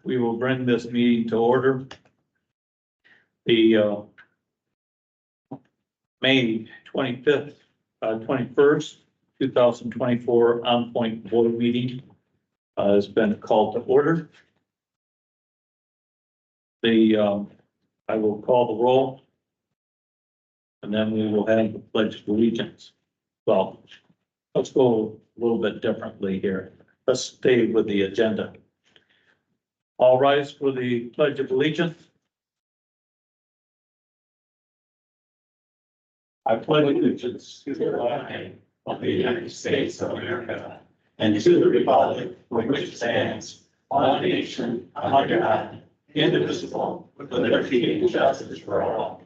we will bring this meeting to order. The May 25th, 21st, 2024 OnPoint board meeting has been called to order. I will call the roll, and then we will have the pledge of allegiance. Well, let's go a little bit differently here. Let's stay with the agenda. All rise for the pledge of allegiance. I pledge allegiance to the flag of the United States of America and to the republic for which it stands, one nation, under God, indivisible, with liberty and justice for all.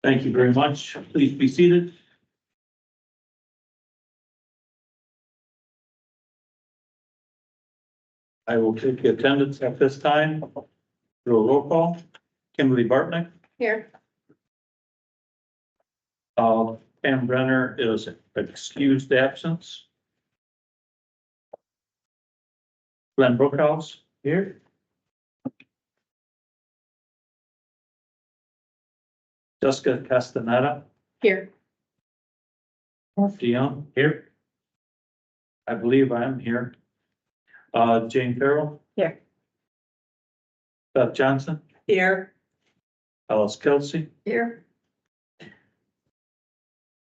Thank you very much. Please be seated. I will take the attendance at this time. Do a roll call. Kimberly Bartnick. Here. Pam Brenner is excused absence. Glenn Brookhouse here. Jessica Castaneda. Here. Mark DeYoung here. I believe I'm here. Jane Farrell. Here. Beth Johnson. Here. Alice Kelsey. Here.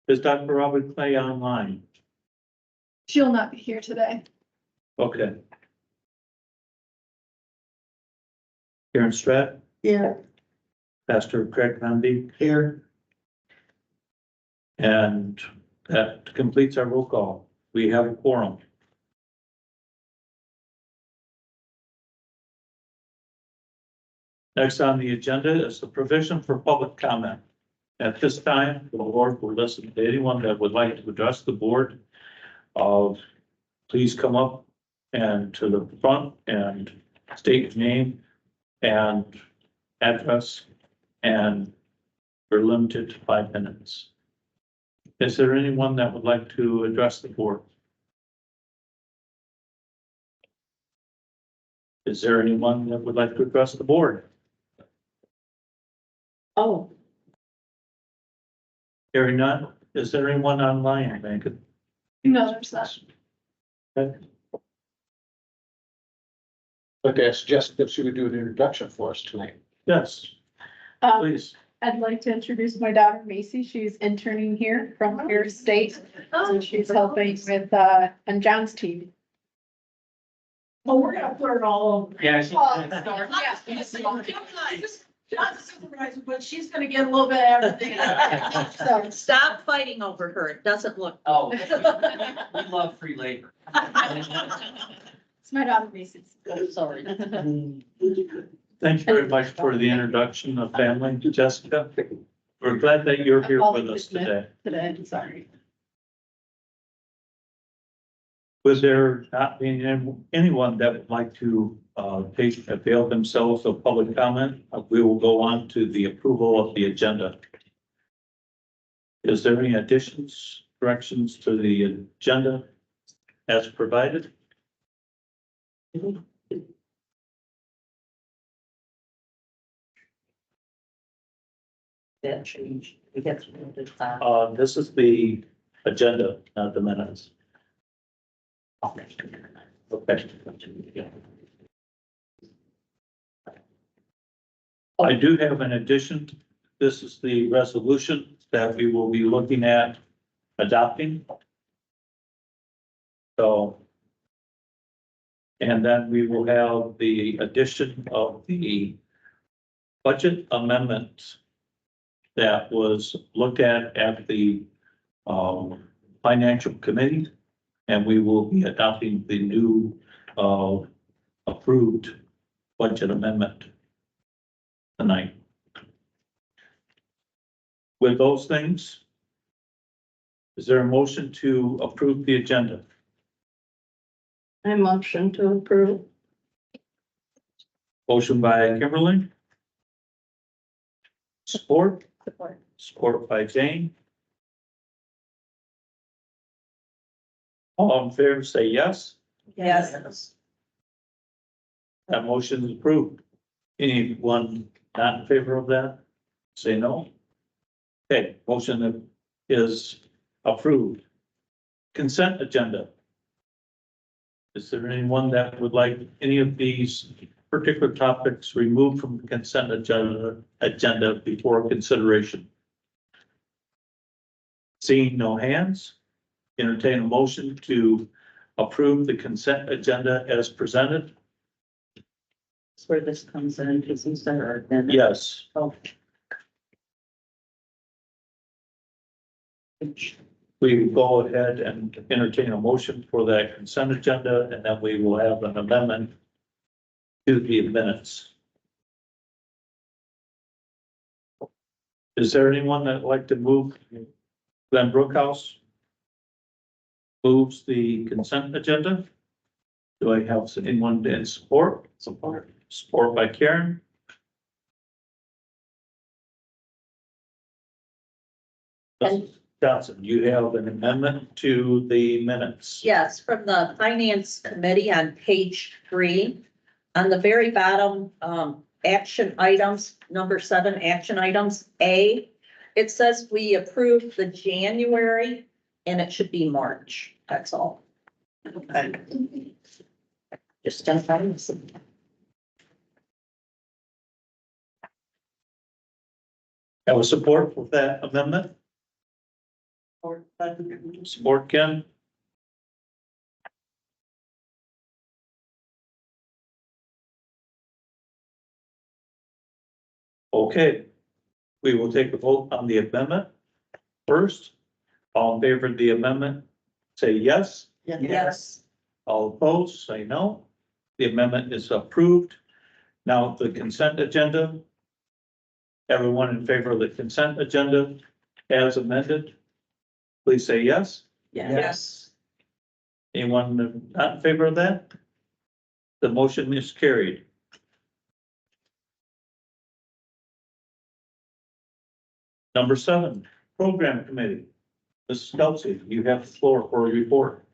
Is Dr. Robert Clay online? She'll not be here today. Okay. Karen Stratt. Yeah. Pastor Craig Van Beek here. And that completes our roll call. We have a quorum. Next on the agenda is the provision for public comment. At this time, the board will listen to anyone that would like to address the board. Please come up and to the front and state your name and address, and we're limited to 5 minutes. Is there anyone that would like to address the board? Is there anyone that would like to address the board? Oh. Hearing none, is there anyone online, Megan? No, there's not. Okay. I'd ask Jessica if she would do an introduction for us tonight. Yes, Um, please. I'd like to introduce my daughter Macy. She's interning here from Harris State. So she's helping with, on John's team. Well, we're gonna put it all over. Yeah. John's the supervisor, but she's gonna get a little bit of everything. So, Stop fighting over her. It doesn't look. Oh, we love free labor. it's my daughter Macy. Sorry. Thank you very much for the introduction of family, Jessica. We're glad that you're here with us today. Today, sorry. Was there not being anyone that would like to avail themselves of public comment? We will go on to the approval of the agenda. Is there any additions, corrections to the agenda as provided? That change. We get some good time. This is the agenda, not the minutes. Okay. I do have an addition. This is the resolution that we will be looking at adopting. So, and then we will have the addition of the budget amendment that was looked at the financial committee, and we will be adopting the new approved budget amendment tonight. With those things, is there a motion to approve the agenda? I motion to approve. Motion by Kimberly. Support. Support by Jane. All in favor, say yes. Yes. That motion is approved. Anyone not in favor of that? Say no. Okay, motion is approved. Consent agenda. Is there anyone that would like any of these particular topics removed from the consent agenda before consideration? Seeing no hands, entertain a motion to approve the consent agenda as presented. That's where this comes in, because these are then. Yes, Oh. we will go ahead and entertain a motion for that consent agenda, and then we will have an amendment to the minutes. Is there anyone that'd like to move? Glenn Brookhouse moves the consent agenda. Do I have anyone in support? Support by Karen. And- Johnson, you have an amendment to the minutes. Yes, from the finance committee on page 3, on the very bottom, action items, number 7, action items, A. It says we approved the January and it should be March. That's all. Okay. Just identifying this. Have a support for that amendment? Support, Ken? Okay, we will take a vote on the amendment first. All in favor of the amendment, say yes. Yes. All opposed, say no. The amendment is approved. Now the consent agenda. Everyone in favor of the consent agenda as amended, please say yes. Yes. Anyone not in favor of that? The motion is carried. Number 7, program committee. Mrs. Kelsey, you have the floor for a report.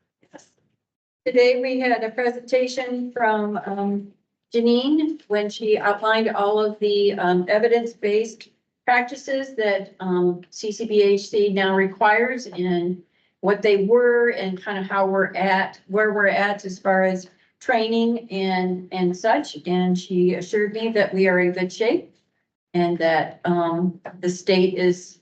Today, we had a presentation from Janine when she outlined all of the evidence-based practices that CCBHC now requires and what they were and kind of how we're at, where we're at as far as training and such. And she assured me that we are in good shape and that the state is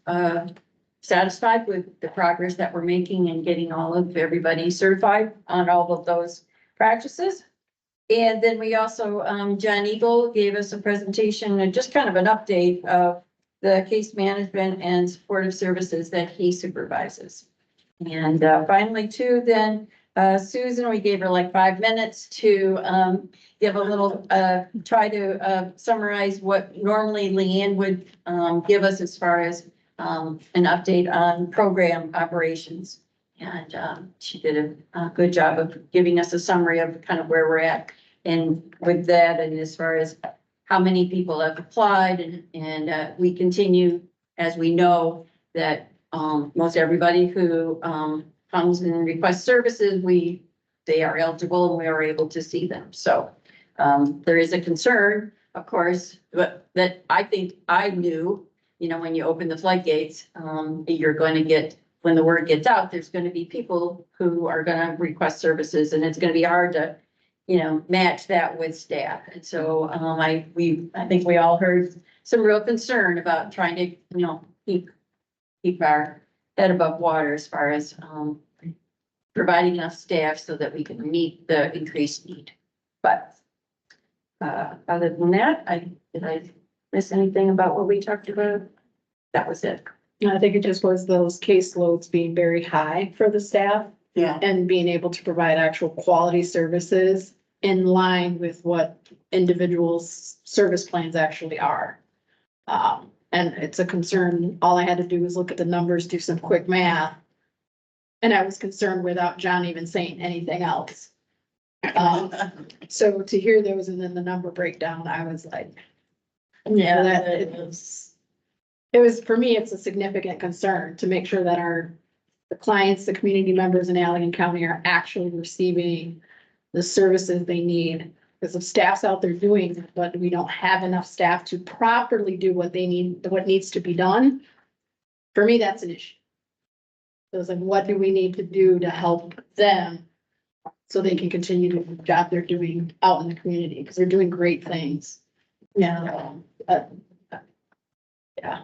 satisfied with the progress that we're making and getting all of everybody certified on all of those practices. And then we also, John Eagle gave us a presentation and just kind of an update of the case management and supportive services that he supervises. And finally too, then Susan, we gave her like 5 minutes to give a little, try to summarize what normally Leanne would give us as far as an update on program operations. And she did a good job of giving us a summary of kind of where we're at. And with that, and as far as how many people have applied and we continue, as we know, that most everybody who comes and requests services, they are eligible and we are able to see them. So there is a concern, of course, but that I think I knew, you know, when you open the floodgates, you're going to get, when the word gets out, there's going to be people who are going to request services and it's going to be hard to, you know, match that with staff. And so I think we all heard some real concern about trying to, you know, keep our head above water as far as providing enough staff so that we can meet the increased need. But other than that, did I miss anything about what we talked about? That was it. I think it just was those caseloads being very high for the staff. Yeah. And being able to provide actual quality services in line with what individuals' service plans actually are. And it's a concern. All I had to do was look at the numbers, do some quick math. And I was concerned without John even saying anything else. So to hear those and then the number breakdown, I was like, Yeah, that it was, for me, it's a significant concern to make sure that the clients, the community members in Allegan County are actually receiving the services they need Because if staff's out there doing it, but we don't have enough staff to properly do what they need, what needs to be done. For me, that's an issue. So it's like, what do we need to do to help them? So they can continue to do the job they're doing out in the community, because they're doing great things. Yeah. Yeah,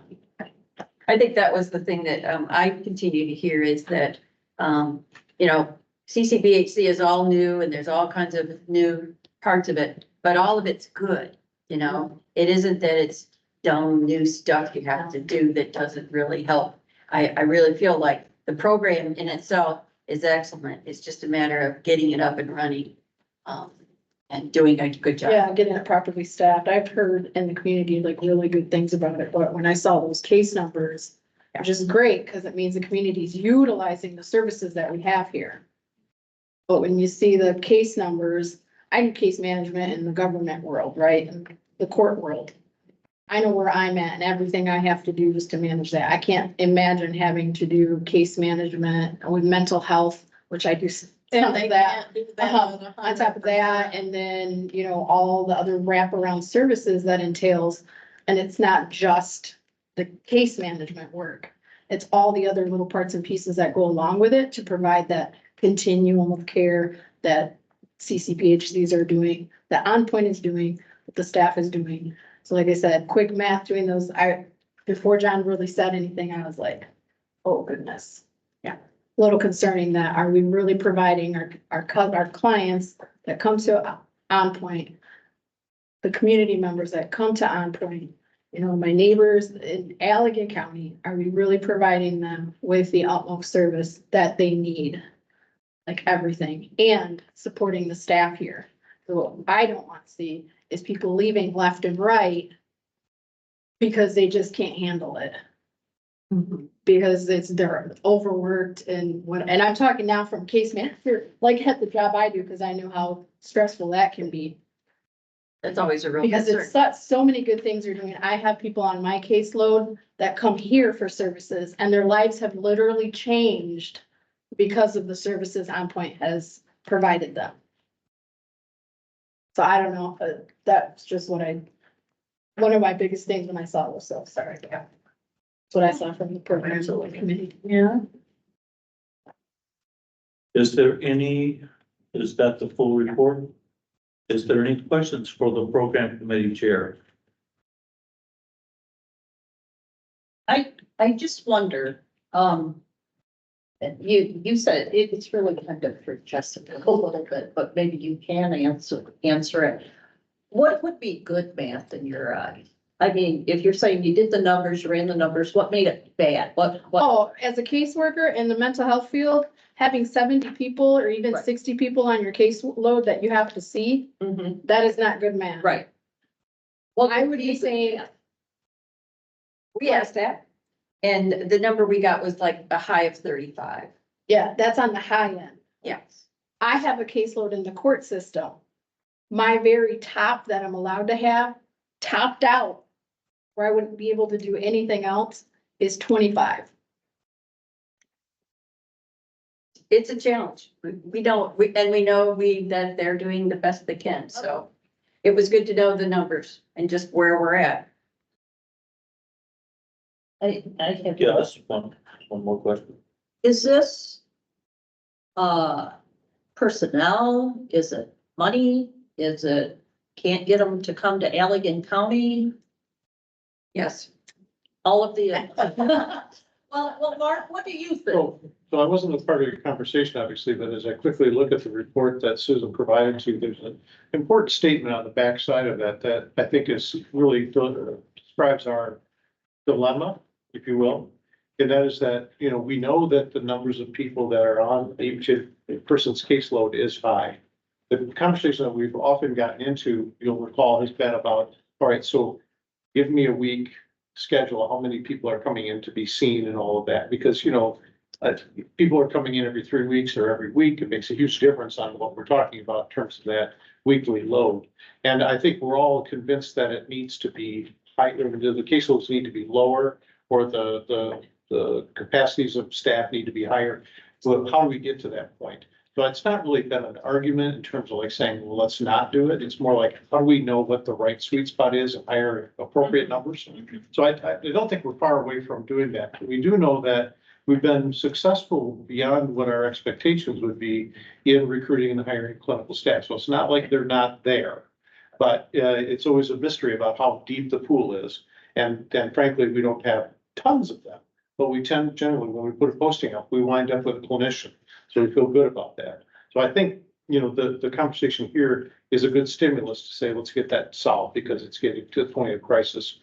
I think that was the thing that, I continue to hear is that, you know, CCBHC is all new and there's all kinds of new parts of it, but all of it's good, you know? It isn't that it's dumb new stuff you have to do that doesn't really help. I really feel like the program in itself is excellent. It's just a matter of getting it up and running, and doing a good job. yeah, getting it properly staffed. I've heard in the community like really good things about it, but when I saw those case numbers, which is great, because it means the community is utilizing the services that we have here. But when you see the case numbers, I do case management in the government world, right, and the court world. I know where I'm at and everything I have to do just to manage that. I can't imagine having to do case management with mental health, which I do some of that. On top of that, and then, you know, all the other wraparound services that entails. And it's not just the case management work. It's all the other little parts and pieces that go along with it to provide that continuum of care that CCPHCs are doing, that OnPoint is doing, that the staff is doing. So like I said, quick math doing those, before John really said anything, I was like, oh goodness. Yeah, a little concerning that, are we really providing our clients that come to OnPoint, the community members that come to OnPoint, you know, my neighbors in Allegan County, are we really providing them with the utmost service that they need? Like everything, and supporting the staff here. So what I don't want to see is people leaving left and right because they just can't handle it. Because they're overworked and what, and I'm talking now from case manager, like at the job I do, because I know how stressful that can be. That's always a real Because it's concern. so many good things you're doing. I have people on my caseload that come here for services and their lives have literally changed because of the services OnPoint has provided them. So I don't know, that's just one of my biggest things when I saw this, so sorry. Yeah. That's what I saw from the program committee. Yeah. Is that the full report? Is there any questions for the program committee chair? I just wonder, you said it's really kind of for Jessica a little bit, but maybe you can answer it. What would be good math in your eyes? I mean, if you're saying you did the numbers, you ran the numbers, what made it bad? What? Oh, as a caseworker in the mental health field, having 70 people or even Right. 60 people on your caseload that you have to see, Mhm, that is not good math. right. Well, I would be saying, We asked that, and the number we got was like a high of 35. yeah, that's on the high end. Yes. I have a caseload in the court system. My very top that I'm allowed to have, topped out, where I wouldn't be able to do anything else, is 25. It's a challenge. We know that they're doing the best they can, so. It was good to know the numbers and just where we're at. I have. Yes, one more question. Is this personnel? Is it money? Is it can't get them to come to Allegan County? Yes. All of the. Well, Mark, what do you think? So I wasn't a part of your conversation, obviously, but as I quickly look at the report that Susan provided to you, there's an important statement on the backside of that I think is really describes our dilemma, if you will. And that is that, you know, we know that the numbers of people that are on each person's caseload is high. The conversation that we've often gotten into, you'll recall, has been about, all right, so give me a week schedule, how many people are coming in to be seen and all of that, because, you know, people are coming in every 3 weeks or every week. It makes a huge difference on what we're talking about in terms of that weekly load. And I think we're all convinced that it needs to be higher, the caseloads need to be lower, or the capacities of staff need to be higher. So how do we get to that point? So it's not really been an argument in terms of like saying, well, let's not do it. It's more like, how do we know what the right sweet spot is and hire appropriate numbers? So I don't think we're far away from doing that. We do know that we've been successful beyond what our expectations would be in recruiting and hiring clinical staff. So it's not like they're not there. But it's always a mystery about how deep the pool is. And frankly, we don't have tons of them. But we tend generally, when we put a posting up, we wind up with a clinician. So we feel good about that. So I think, the conversation here is a good stimulus to say, let's get that solved because it's getting to the point of crisis.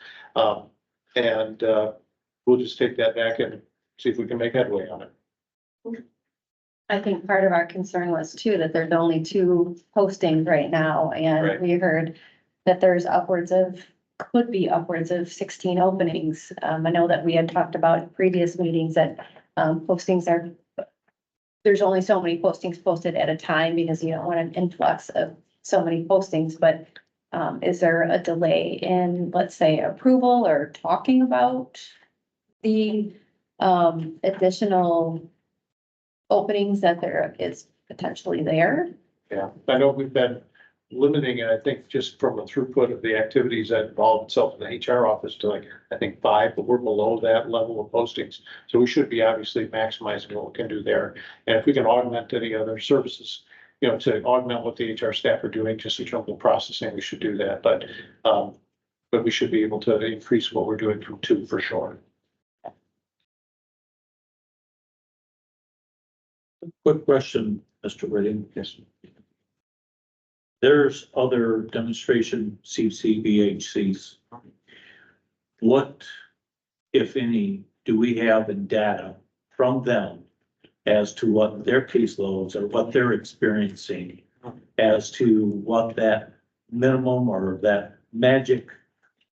And we'll just take that back and see if we can make headway on it. I think part of our concern was too, that there's only 2 postings right now, Right. and we heard that there's could be upwards of 16 openings. I know that we had talked about in previous meetings that, there's only so many postings posted at a time because you don't want an influx of so many postings, but, is there a delay in, let's say, approval or talking about the, additional openings that there is potentially there? Yeah, I know we've been limiting it, I think, just from the throughput of the activities that involve itself in the HR office to like, I think 5, but we're below that level of postings. So we should be obviously maximizing what we can do there. And if we can augment any other services, to augment what the HR staff are doing, just in terms of processing, we should do that. But we should be able to increase what we're doing from 2 for sure. Quick question, Mr. Whitting. Yes. There's other demonstration CCBHCs. What, if any, do we have in data from them as to what their caseloads or what they're experiencing as to what that minimum or that magic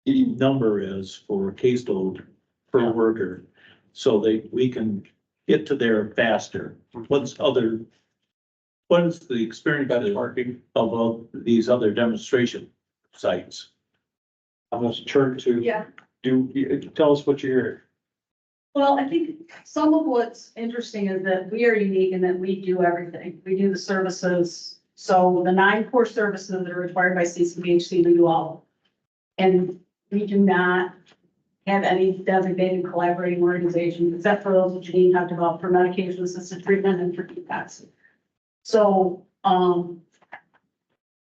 number is for caseload per worker? So we can get to there faster. What is the experience of these other demonstration sites? I'm going to turn to, Yeah, tell us what you hear. well, I think some of what's interesting is that we are unique in that we do everything. We do the services. So the 9 core services that are required by CCBHC, we do all. And we do not have any designated collaborating organizations, except for those that Janine talked about for medication assisted treatment and for detox. So,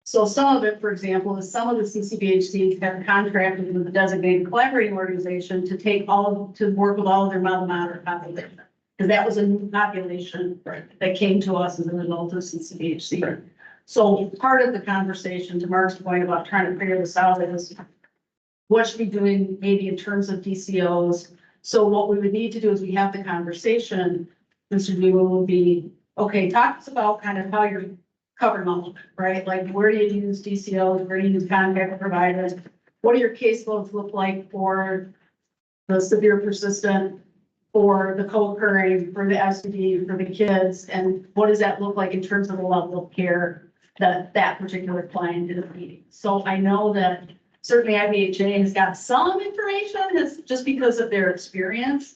so some of it, for example, is some of the CCBHCs have contracted with the designated collaborating organization to to work with all of their mild and moderate population. Because that was a new population that came to us as a result of CCBHC. Right. So part of the conversation, to Mark's point about trying to figure this out, is what should we be doing maybe in terms of DCOs? So what we would need to do is we have the conversation, Mr. Dewey, will be, okay, talk to us about kind of how you're covering all of it, right? Like, where do you use DCOs? Where do you use contract providers? What do your caseloads look like for the severe persistent, for the co-occurring, for the STD, for the kids? And what does that look like in terms of the level of care that that particular client is needing? So I know that certainly IBHA has got some information just because of their experience.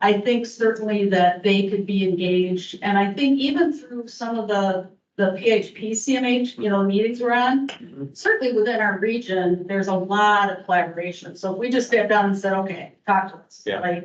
I think certainly that they could be engaged, and I think even through some of the PHP CMH, meetings we're on, certainly within our region, there's a lot of collaboration. So if we just sat down and said, okay, talk to us. Yeah.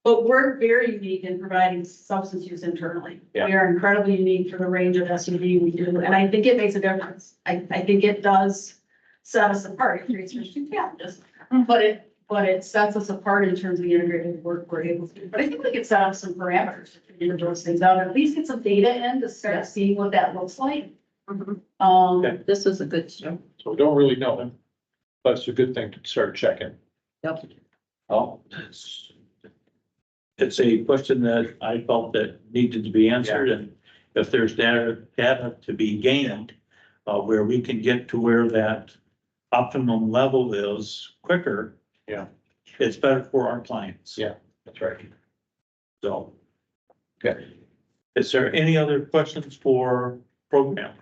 But we're very unique in providing substance use internally. Yeah. We are incredibly unique for the range of SUD we do, and I think it makes a difference. I think it does set us apart. It creates some challenges, but it sets us apart in terms of the integrated work we're able to do. But I think we can set up some parameters to figure those things out, at least get some data in to start seeing what that looks like. Okay. This was a good start. So we don't really know them, but it's a good thing to start checking. Yep. Oh, it's a question that I felt that needed to be answered, and if there's data to be gained, where we can get to where that optimum level is quicker. Yeah. It's better for our clients. Yeah. That's right. So. Okay. Is there any other questions for program?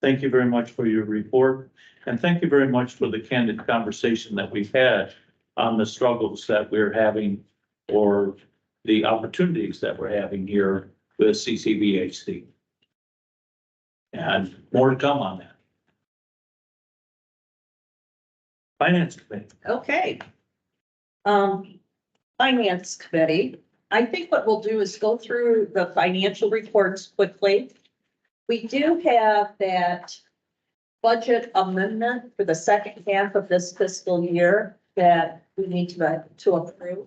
Thank you very much for your report, and thank you very much for the candid conversation that we've had on the struggles that we're having or the opportunities that we're having here with CCBHC. And more to come on that. Finance Committee. Okay. Finance Committee, I think what we'll do is go through the financial reports quickly. We do have that budget amendment for the second half of this fiscal year that we need to approve.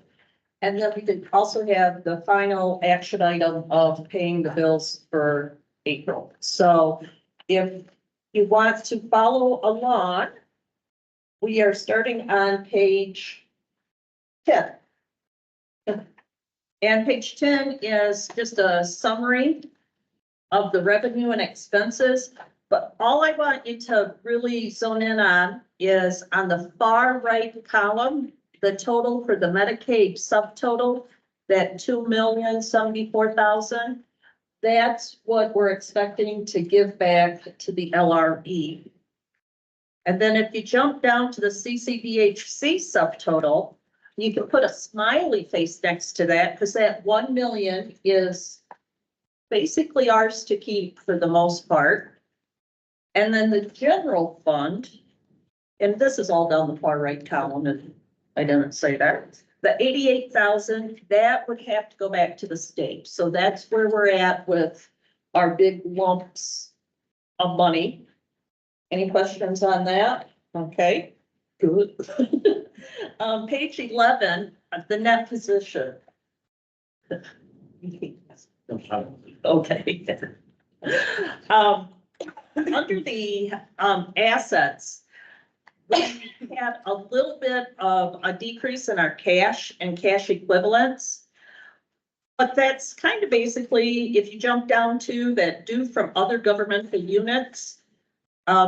And then we did also have the final action item of paying the bills for April. So if you want to follow along, we are starting on page 10. And page 10 is just a summary of the revenue and expenses. But all I want you to really zone in on is on the far right column, the total for the Medicaid subtotal, that $2,074,000. That's what we're expecting to give back to the LRE. And then if you jump down to the CCBHC subtotal, you can put a smiley face next to that because that 1 million is basically ours to keep for the most part. And then the general fund, and this is all down the far right column, and I didn't say that. The 88,000, that would have to go back to the state. So that's where we're at with our big lumps of money. Any questions on that? Okay, good. Page 11, the net position. Okay. Under the assets, we had a little bit of a decrease in our cash and cash equivalents. But that's kind of basically, if you jump down to that due from other governmental units,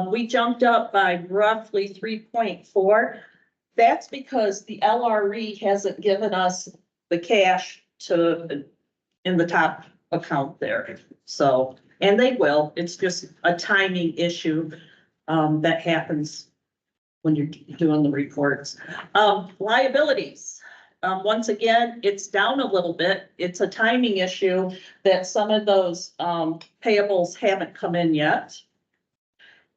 we jumped up by roughly 3.4. That's because the LRE hasn't given us the cash to in the top account there. So, and they will, it's just a timing issue that happens when you're doing the reports. Liabilities, once again, it's down a little bit. It's a timing issue that some of those payables haven't come in yet.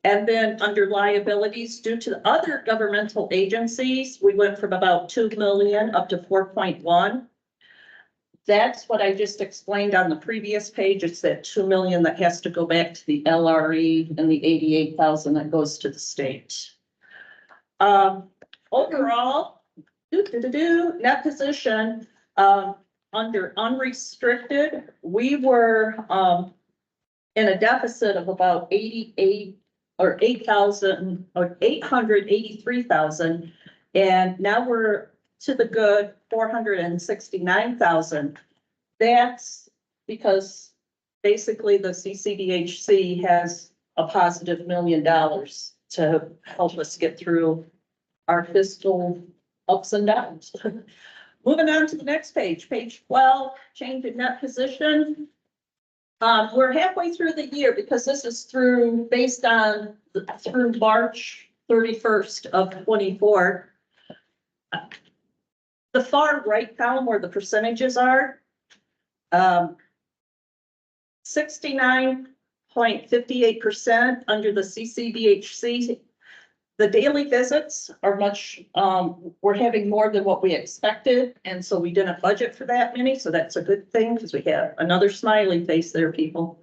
And then under liabilities, due to other governmental agencies, we went from about 2 million up to 4.1. That's what I just explained on the previous page. It's that 2 million that has to go back to the LRE and the 88,000 that goes to the state. Overall, net position, under unrestricted, we were, in a deficit of about 88 or 8,000 or 883,000. And now we're to the good 469,000. That's because basically the CCDHC has a positive $1 million to help us get through our fiscal ups and downs. Moving on to the next page, page 12, change in net position. We're halfway through the year because this is through based on through March 31st of 24. The far right column where the percentages are, 69.58% under the CCDHC. The daily visits are much, we're having more than what we expected. And so we didn't budget for that many. So that's a good thing because we have another smiley face there, people.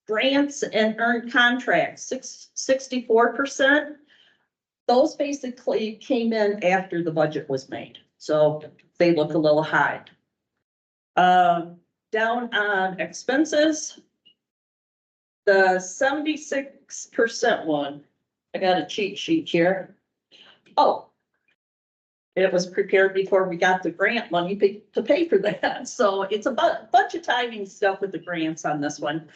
Grants and earned contracts, 64%. Those basically came in after the budget was made. So they look a little high. Down on expenses, the 76% one. I got a cheat sheet here. Oh, it was prepared before we got the grant money to pay for that. So it's a bunch of timing stuff with the grants on this one.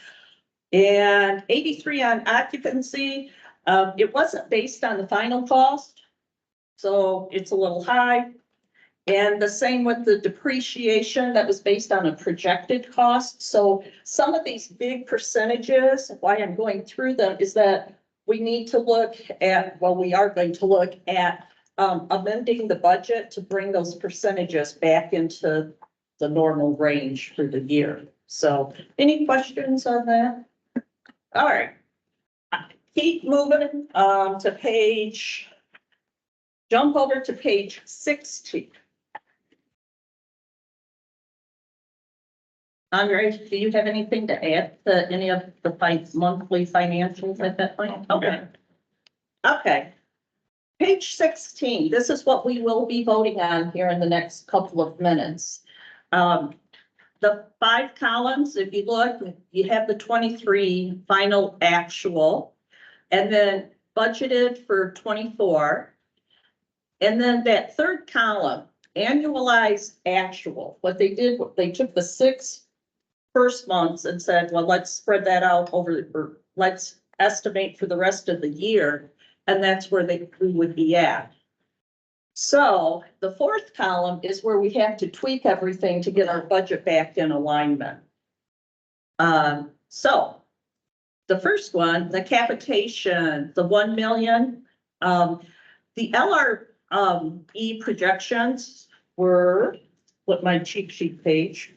And 83 on occupancy. It wasn't based on the final cost, so it's a little high. And the same with the depreciation that was based on a projected cost. So some of these big percentages, why I'm going through them is that we need to look at, well, we are going to look at amending the budget to bring those percentages back into the normal range for the year. So any questions on that? All right. Keep moving, jump over to page 16. Andre, do you have anything to add to any of the monthly financials at that point? Okay. Okay. Page 16, this is what we will be voting on here in the next couple of minutes. The 5 columns, if you look, you have the 23 final actual, and then budgeted for 24. And then that third column, annualized actual. What they did, they took the 6 first months and said, well, let's spread that out or let's estimate for the rest of the year. And that's where we would be at. So the 4th column is where we have to tweak everything to get our budget back in alignment. So the first one, the capitation, the 1 million, the LRE projections were, what my cheat sheet page.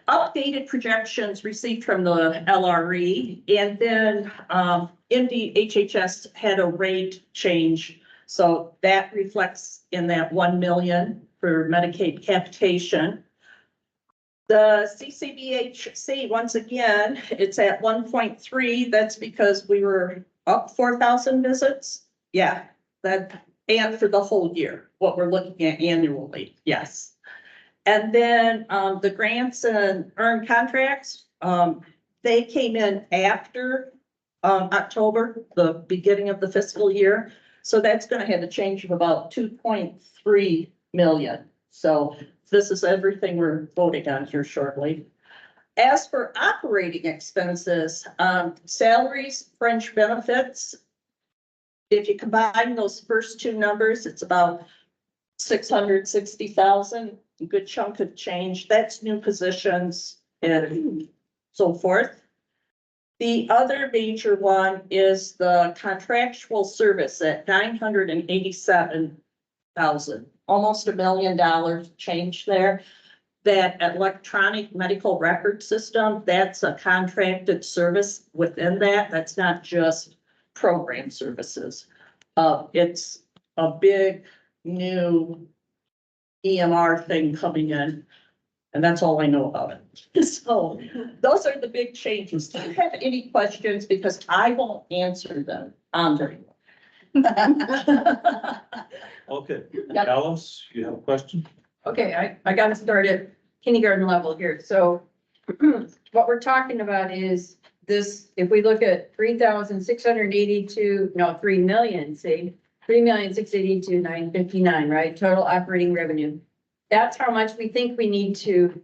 Updated projections received from the LRE, and then MD HHS had a rate change. So that reflects in that 1 million for Medicaid capitation. The CCBHC, once again, it's at 1.3. That's because we were up 4,000 visits. Yeah, and for the whole year, what we're looking at annually, yes. And then the grants and earned contracts, they came in after October, the beginning of the fiscal year. So that's going to have a change of about 2.3 million. So this is everything we're voting on here shortly. As for operating expenses, salaries, fringe benefits, if you combine those first 2 numbers, it's about 660,000, a good chunk of change. That's new positions and so forth. The other major one is the contractual service at 987,000, almost $1 million change there. That electronic medical record system, that's a contracted service within that. That's not just program services. It's a big new EMR thing coming in, and that's all I know about it. So those are the big changes. Do you have any questions? Because I won't answer them, Andre. Okay, Yep. Alice, you have a question? Okay, I got to start at kindergarten level here. So what we're talking about is this, if we look at 3,682, no, 3 million, see, 3,682,959, right? Total operating revenue. That's how much we think we need to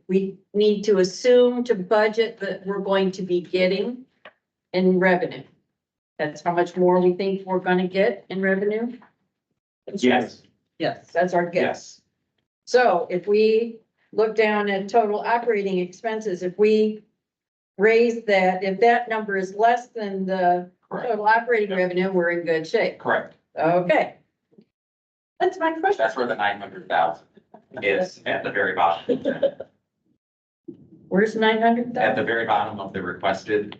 assume to budget that we're going to be getting in revenue. That's how much more we think we're gonna get in revenue. Yes. Yes, that's our guess. Yes. So if we look down at total operating expenses, if we raise that, if that number is less than the total operating revenue, we're in good shape. Correct. Okay. That's my question. That's where the 900,000 is at the very bottom. Where's 900,000? At the very bottom of the requested,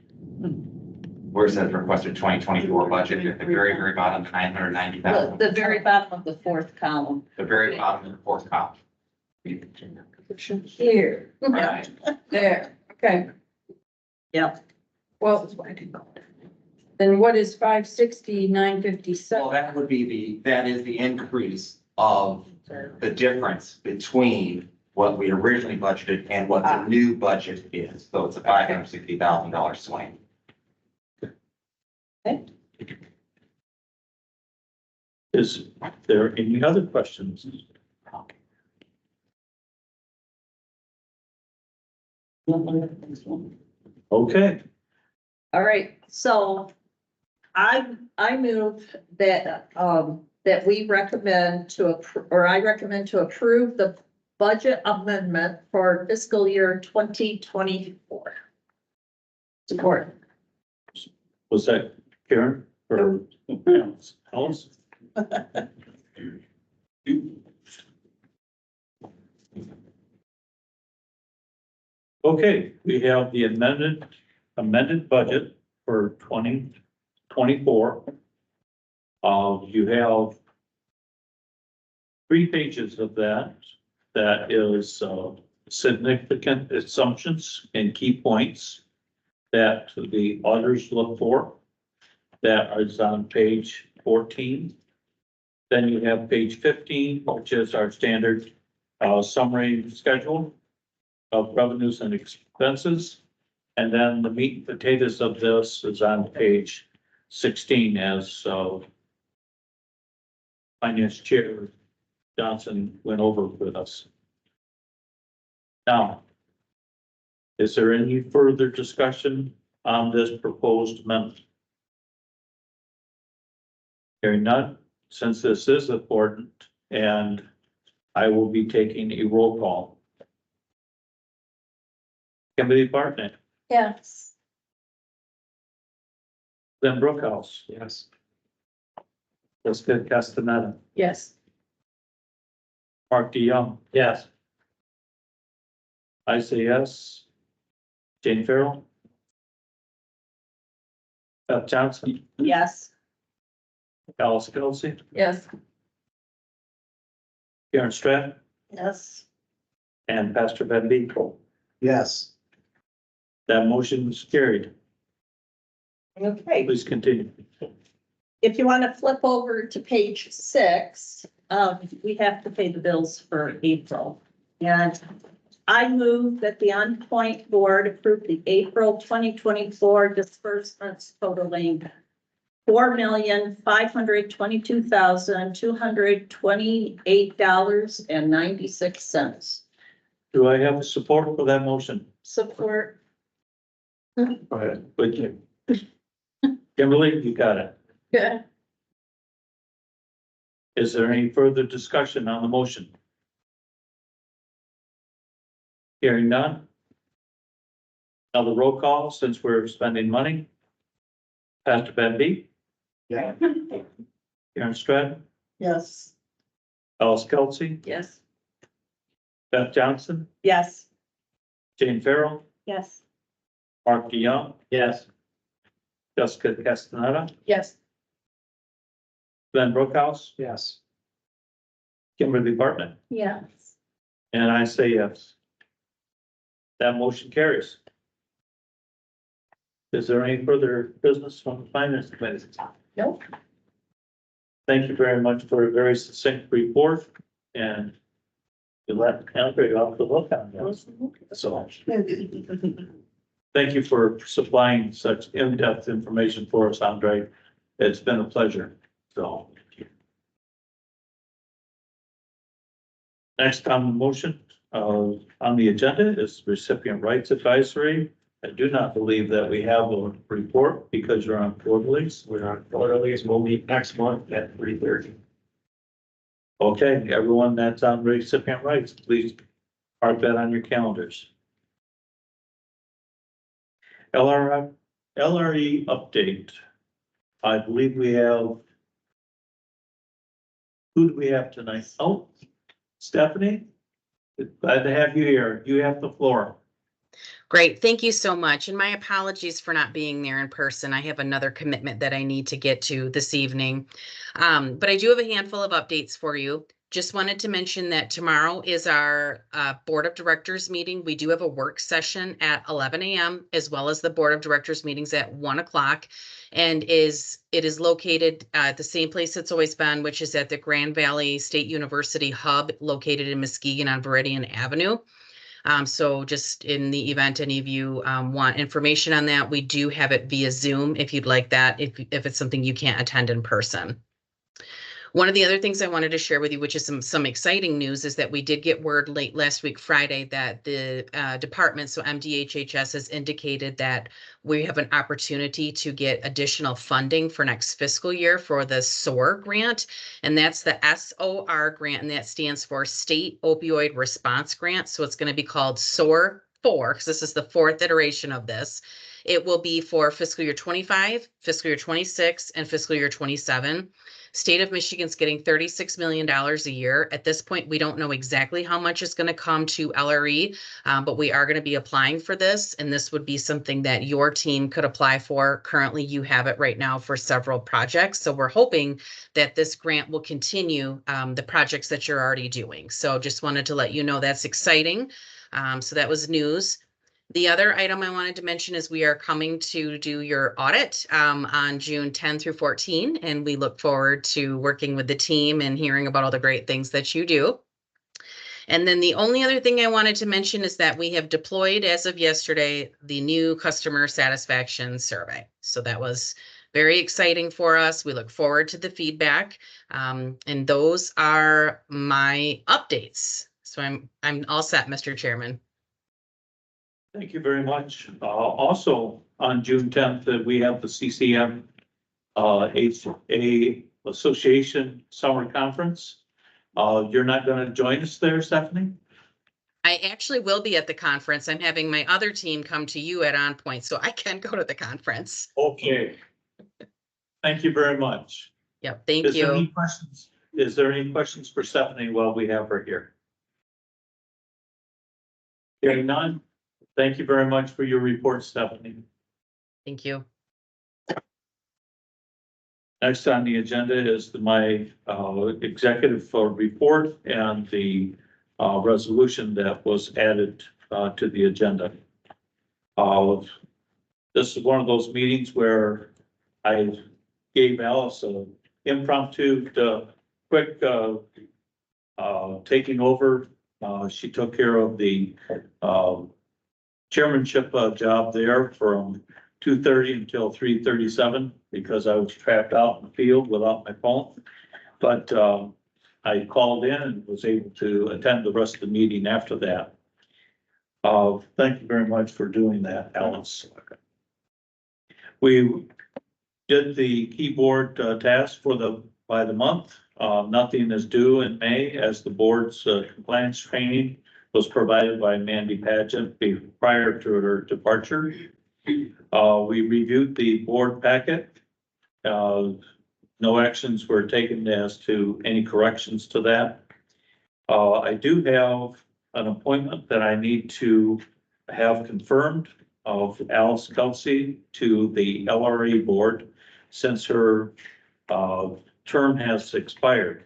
where it says requested 2024 budget, at the very, very bottom, 990,000. The very bottom of the 4th column. The very bottom of the 4th column. Here. Right. There, okay. Yep. Well, then what is 560, Well, 957? that would be that is the increase of the difference between what we originally budgeted and what the new budget is. So it's a $560,000 swing. Is there any other questions? Okay, All right, so I move that, that we recommend I recommend to approve the budget amendment for fiscal year 2024. Support. was that Karen or Alice? Okay, we have the amended budget for 2024. You have 3 pages of that. That is, significant assumptions and key points that the auditors look for. That is on page 14. Then you have page 15, which is our standard, summary schedule of revenues and expenses. And then the meat and potatoes of this is on page 16 as, Finance Chair Johnson went over with us. Now, is there any further discussion on this proposed amendment? Hearing none, since this is important, and I will be taking a roll call. Kimberly Bartnick, Yes. Glenn Brookhouse, Yes. Jessica Castaneda, Yes. Mark DeYoung. Yes. I say yes. Jane Farrell. Beth Johnson, Yes. Alice Kelsey, Yes. Karen Stratt, Yes. and Pastor Ben Beal. Yes. That motion is carried. Okay. Please continue. If you want to flip over to page 6, we have to pay the bills for April. And I move that the OnPoint board approve the April 2024 disbursements totaling $4,522,228.96. Do I have support for that motion? Support. Go ahead. Thank you. Kimberly, you got it. Good. Is there any further discussion on the motion? Hearing none. Now the roll call, since we're spending money. Pastor Ben B. Yeah. Karen Stratton, Yes. Alice Kelsey, Yes. Beth Johnson, Yes. Jane Farrell, Yes. Mark DeYoung. Yes. Jessica Castaneda, Yes. Glenn Brookhouse, Yes. Kimberly Bartnick, Yes. and I say yes. That motion carries. Is there any further business from the finance committee? Nope. Thank you very much for a very succinct report, and you let Andre off the hook on this. So, thank you for supplying such in-depth information for us, Andre. It's been a pleasure, so. Next on the motion, on the agenda is recipient rights advisory. I do not believe that we have a report because you're on quarterlies. We're on quarterlies. We'll meet next month at 3:30. Okay, everyone that's on recipient rights, please mark that on your calendars. LRE update. I believe we have. Who do we have tonight? Oh, Stephanie. Glad to have you here. You have the floor. Great. Thank you so much. And my apologies for not being there in person. I have another commitment that I need to get to this evening. But I do have a handful of updates for you. Just wanted to mention that tomorrow is our Board of Directors meeting. We do have a work session at 11 a.m. as well as the Board of Directors meetings at 1 o'clock. And it is located at the same place it's always been, which is at the Grand Valley State University Hub located in Muskegon on Viridian Avenue. So just in the event any of you want information on that, we do have it via Zoom if you'd like that, if it's something you can't attend in person. One of the other things I wanted to share with you, which is some exciting news, is that we did get word late last week, Friday, that the department, so MDHHS, has indicated that we have an opportunity to get additional funding for next fiscal year for the SOAR grant. And that's the SOR grant, and that stands for State Opioid Response Grant. So it's going to be called SOAR 4, because this is the 4th iteration of this. It will be for fiscal year 25, fiscal year 26, and fiscal year 27. State of Michigan's getting $36 million a year. At this point, we don't know exactly how much is going to come to LRE, but we are going to be applying for this. And this would be something that your team could apply for. Currently, you have it right now for several projects. So we're hoping that this grant will continue the projects that you're already doing. So just wanted to let you know that's exciting. So that was news. The other item I wanted to mention is we are coming to do your audit on June 10 through 14, and we look forward to working with the team and hearing about all the great things that you do. And then the only other thing I wanted to mention is that we have deployed, as of yesterday, the new customer satisfaction survey. So that was very exciting for us. We look forward to the feedback. And those are my updates. So I'm all set, Mr. Chairman. Thank you very much. Also, on June 10th, we have the CCM HA Association Summer Conference. You're not going to join us there, Stephanie? I actually will be at the conference. I'm having my other team come to you at OnPoint, so I can go to the conference. Okay. Thank you very much. Yep, thank Is there any you. questions? Is there any questions for Stephanie while we have her here? Hearing none. Thank you very much for your report, Stephanie. Thank you. Next on the agenda is my executive report and the resolution that was added to the agenda. This is one of those meetings where I gave Alice an impromptu, quick taking over. She took care of the chairmanship job there from 2:30 until 3:37 because I was trapped out in the field without my phone. But I called in and was able to attend the rest of the meeting after that. Thank you very much for doing that, Alice. We did the keyboard task by the month. Nothing is due in May as the board's compliance training was provided by Mandy Pageant prior to her departure. We reviewed the board packet. No actions were taken as to any corrections to that. I do have an appointment that I need to have confirmed of Alice Kelsey to the LRA board since her term has expired.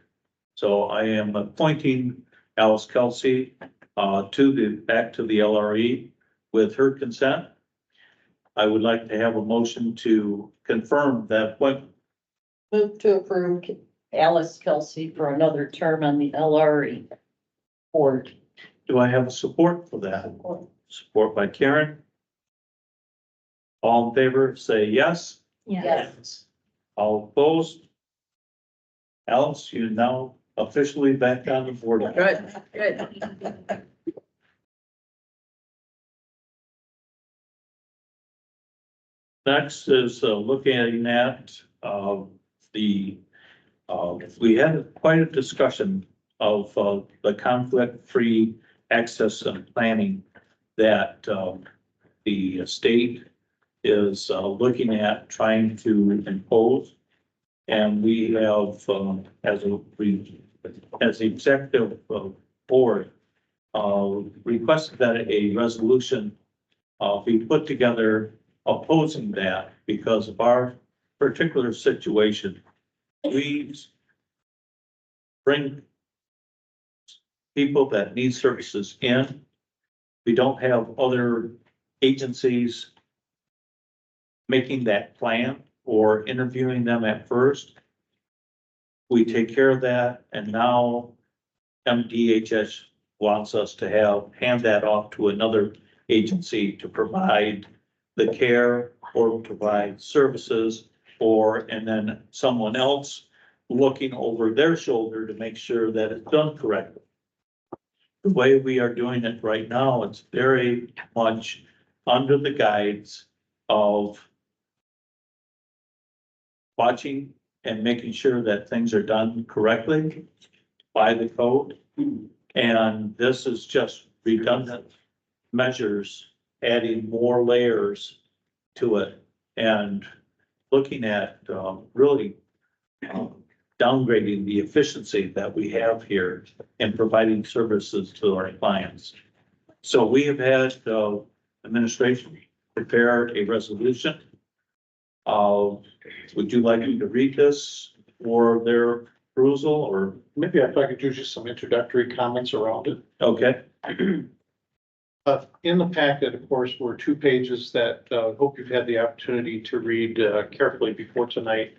So I am appointing Alice Kelsey back to the LRE with her consent. I would like to have a motion to confirm that appointment. Move to approve Alice Kelsey for another term on the LRE board. Do I have support for that? Support by Karen. All in favor, say yes. Yes. All opposed? Alice, you're now officially back on the board. Good, good. Next is looking at we had quite a discussion of the conflict-free access and planning that the state is looking at trying to impose. And we have, as the executive board, requested that a resolution be put together opposing that because of our particular situation. We bring people that need services in. We don't have other agencies making that plan or interviewing them at first. We take care of that, and now MDHS wants us to hand that off to another agency to provide the care or provide services, and then someone else looking over their shoulder to make sure that it's done correctly. The way we are doing it right now, it's very much under the guides of watching and making sure that things are done correctly by the code. And this is just redundant measures, adding more layers to it and looking at really downgrading the efficiency that we have here in providing services to our clients. So we have had, administration prepare a resolution. Would you like me to read this for their perusal, or, Maybe if I could do just some introductory comments around it. okay? In the packet, of course, were 2 pages that hope you've had the opportunity to read carefully before tonight.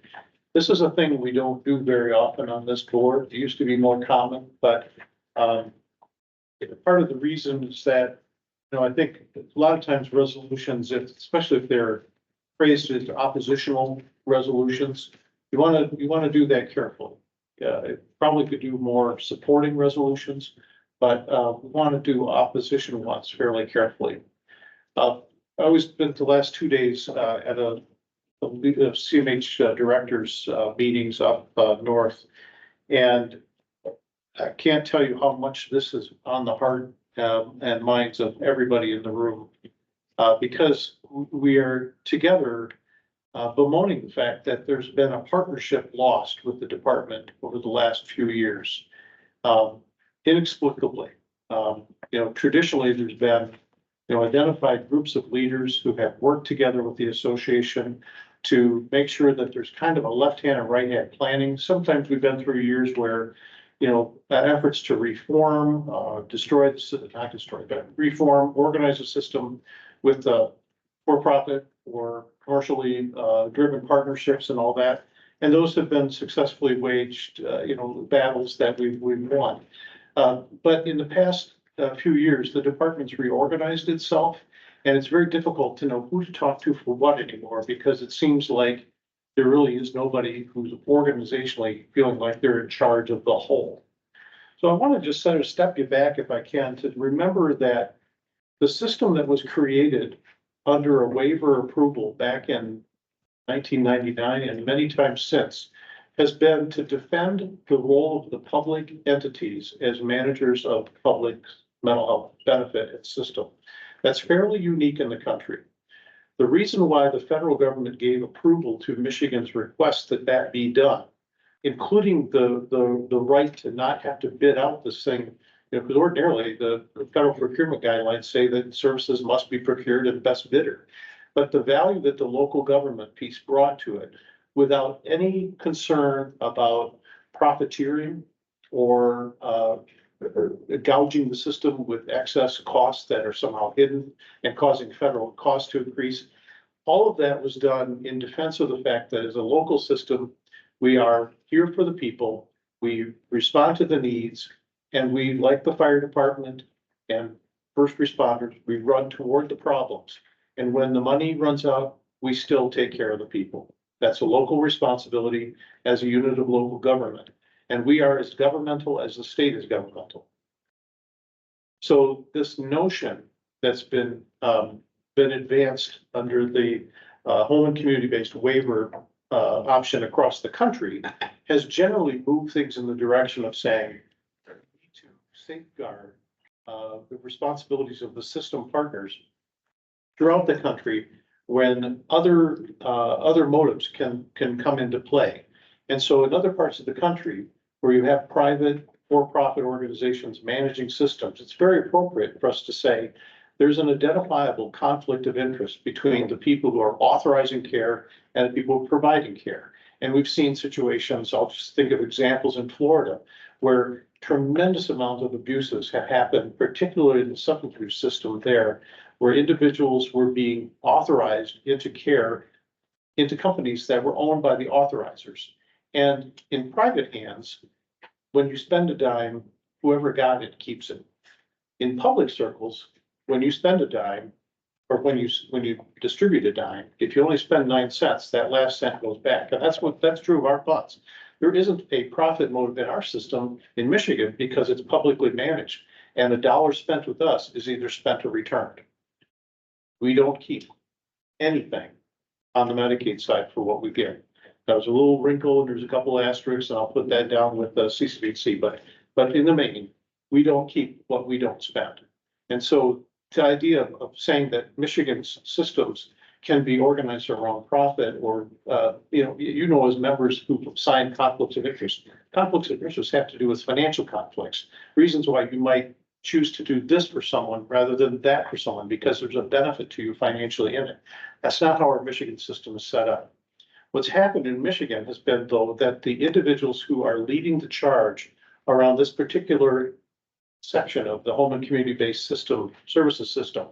This is a thing we don't do very often on this board. It used to be more common, but part of the reason is that, I think a lot of times resolutions, especially if they're phrased as oppositional resolutions, you want to do that carefully. Probably could do more supporting resolutions, but we want to do opposition ones fairly carefully. I always spent the last 2 days at a CMH directors meetings up north, and I can't tell you how much this is on the heart and minds of everybody in the room, because we are together bemoaning the fact that there's been a partnership lost with the department over the last few years, inexplicably. Traditionally, there's been, identified groups of leaders who have worked together with the association to make sure that there's kind of a left-hand and right-hand planning. Sometimes we've been through years where, efforts to reform, not destroy, but reform, organize a system with for-profit or commercially driven partnerships and all that. And those have been successfully waged, battles that we've won. But in the past few years, the department's reorganized itself, and it's very difficult to know who to talk to for what anymore, because it seems like there really is nobody who's organizationally feeling like they're in charge of the whole. So I want to just sort of step you back, if I can, to remember that the system that was created under a waiver approval back in 1999 and many times since has been to defend the role of the public entities as managers of public mental health benefit system. That's fairly unique in the country. The reason why the federal government gave approval to Michigan's request that that be done, including the right to not have to bid out this thing, because ordinarily the federal procurement guidelines say that services must be procured at best bidder. But the value that the local government piece brought to it, without any concern about profiteering or gouging the system with excess costs that are somehow hidden and causing federal costs to increase. All of that was done in defense of the fact that as a local system, we are here for the people, we respond to the needs, and we, like the fire department and first responders, we run toward the problems. And when the money runs out, we still take care of the people. That's a local responsibility as a unit of local government. And we are as governmental as the state is governmental. So this notion that's been advanced under the home and community-based waiver option across the country has generally moved things in the direction of saying we need to safeguard the responsibilities of the system partners throughout the country when other motives can come into play. And so in other parts of the country where you have private for-profit organizations managing systems, it's very appropriate for us to say there's an identifiable conflict of interest between the people who are authorizing care and the people who are providing care. And we've seen situations, I'll just think of examples in Florida, where tremendous amounts of abuses have happened, particularly in the substance system there, where individuals were being authorized into care into companies that were owned by the authorizers. And in private hands, when you spend a dime, whoever got it keeps it. In public circles, when you spend a dime, or when you distribute a dime, if you only spend 9 cents, that last cent goes back. And that's true of our funds. There isn't a profit motive in our system in Michigan because it's publicly managed. And a dollar spent with us is either spent or returned. We don't keep anything on the Medicaid side for what we get. That was a little wrinkle, and there's a couple of asterisks, and I'll put that down with the CCBC, but in the main, we don't keep what we don't spend. And so the idea of saying that Michigan's systems can be organized around profit or, as members who sign conflicts of interest. Conflicts of interest have to do with financial conflicts, reasons why you might choose to do this for someone rather than that for someone, because there's a benefit to you financially in it. That's not how our Michigan system is set up. What's happened in Michigan has been, though, that the individuals who are leading the charge around this particular section of the home and community-based system, services system,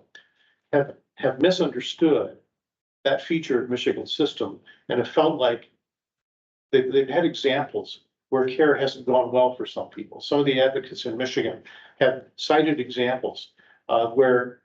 have misunderstood that feature of Michigan system and have felt like they've had examples where care hasn't gone well for some people. Some of the advocates in Michigan have cited examples where,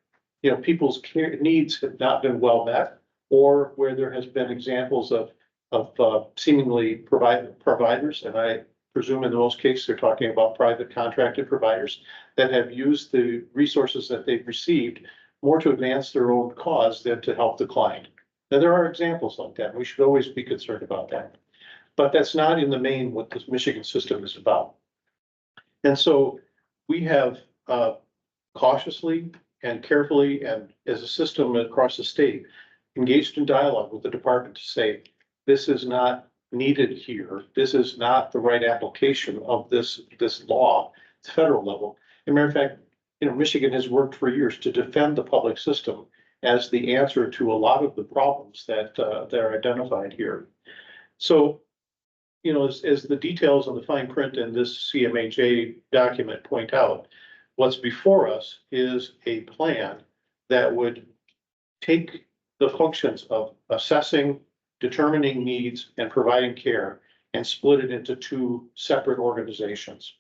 people's care needs have not been well met, or where there has been examples of seemingly providers, and I presume in most cases they're talking about private contracted providers that have used the resources that they've received more to advance their own cause than to help the client. Now, there are examples like that. We should always be concerned about that. But that's not in the main what this Michigan system is about. And so we have cautiously and carefully, and as a system across the state, engaged in dialogue with the department to say, this is not needed here. This is not the right application of this law at the federal level. As a matter of fact, Michigan has worked for years to defend the public system as the answer to a lot of the problems that are identified here. So, as the details on the fine print in this CMHA document point out, what's before us is a plan that would take the functions of assessing, determining needs, and providing care and split it into two separate organizations.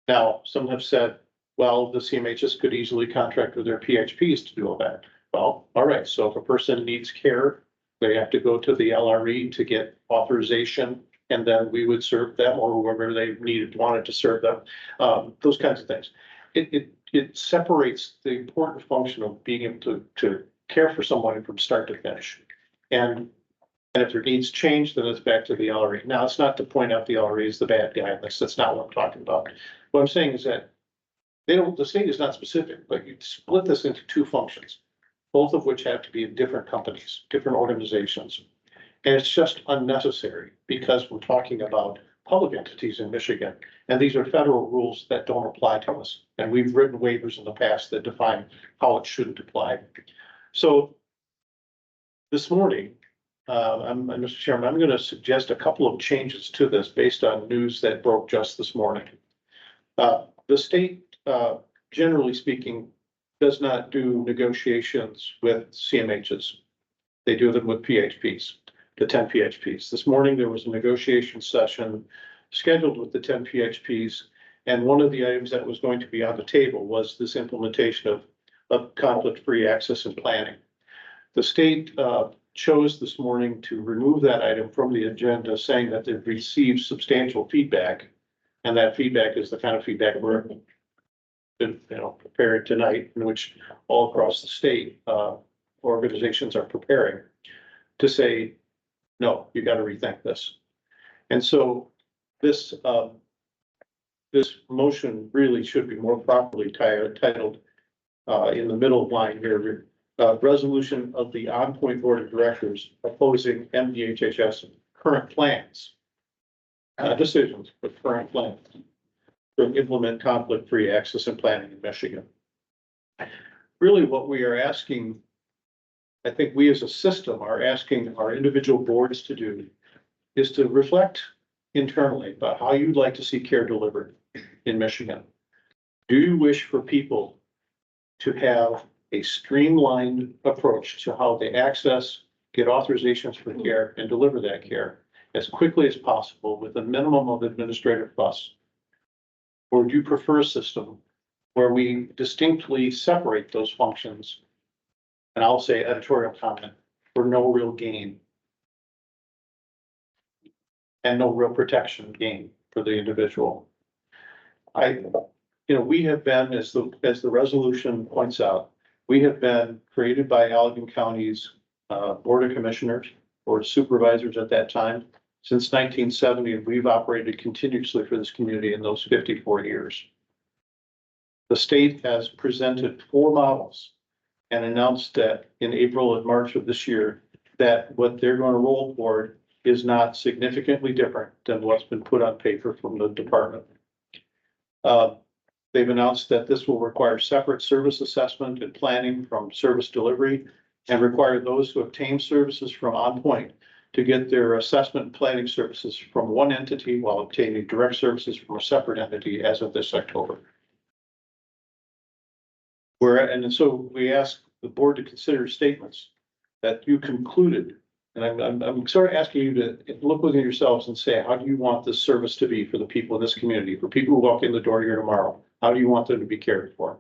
Now, some have said, well, the CMHS could easily contract with their PHPs to do all that. Well, all right, so if a person needs care, they have to go to the LRE to get authorization, and then we would serve them, or whoever they wanted to serve them, those kinds of things. It separates the important function of being able to care for someone from start to finish. And if their needs change, then it's back to the LRE. Now, it's not to point out the LRE is the bad guy in this. That's not what I'm talking about. What I'm saying is that the state is not specific, but you split this into two functions, both of which have to be in different companies, different organizations. And it's just unnecessary because we're talking about public entities in Michigan, and these are federal rules that don't apply to us. And we've written waivers in the past that define how it shouldn't apply. So this morning, Mr. Chairman, I'm going to suggest a couple of changes to this based on news that broke just this morning. The state, generally speaking, does not do negotiations with CMHs. They do them with PHPs, the 10 PHPs. This morning, there was a negotiation session scheduled with the 10 PHPs, and one of the items that was going to be on the table was this implementation of conflict-free access and planning. The state chose this morning to remove that item from the agenda, saying that they've received substantial feedback, and that feedback is the kind of feedback we're preparing tonight, in which all across the state organizations are preparing to say, no, you got to rethink this. And so this motion really should be more properly titled in the middle line here, resolution of the OnPoint Board of Directors opposing MDHHS current plans, decisions, but current plans to implement conflict-free access and planning in Michigan. Really what we are asking, I think we as a system are asking our individual boards to do, is to reflect internally about how you'd like to see care delivered in Michigan. Do you wish for people to have a streamlined approach to how they access, get authorizations for care, and deliver that care as quickly as possible with a minimum of administrative fuss? Or do you prefer a system where we distinctly separate those functions, and I'll say editorial comment, for no real gain and no real protection gain for the individual? We have been, as the resolution points out, we have been created by Allegan County's Board of Commissioners or supervisors at that time since 1970, and we've operated continuously for this community in those 54 years. The state has presented 4 models and announced that in April and March of this year, that what they're going to roll forward is not significantly different than what's been put on paper from the department. They've announced that this will require separate service assessment and planning from service delivery and require those who obtain services from OnPoint to get their assessment and planning services from one entity while obtaining direct services from a separate entity as of this October. And so we ask the board to consider statements that you concluded. And I'm sort of asking you to look within yourselves and say, how do you want this service to be for the people in this community, for people who walk in the door here tomorrow? How do you want them to be cared for?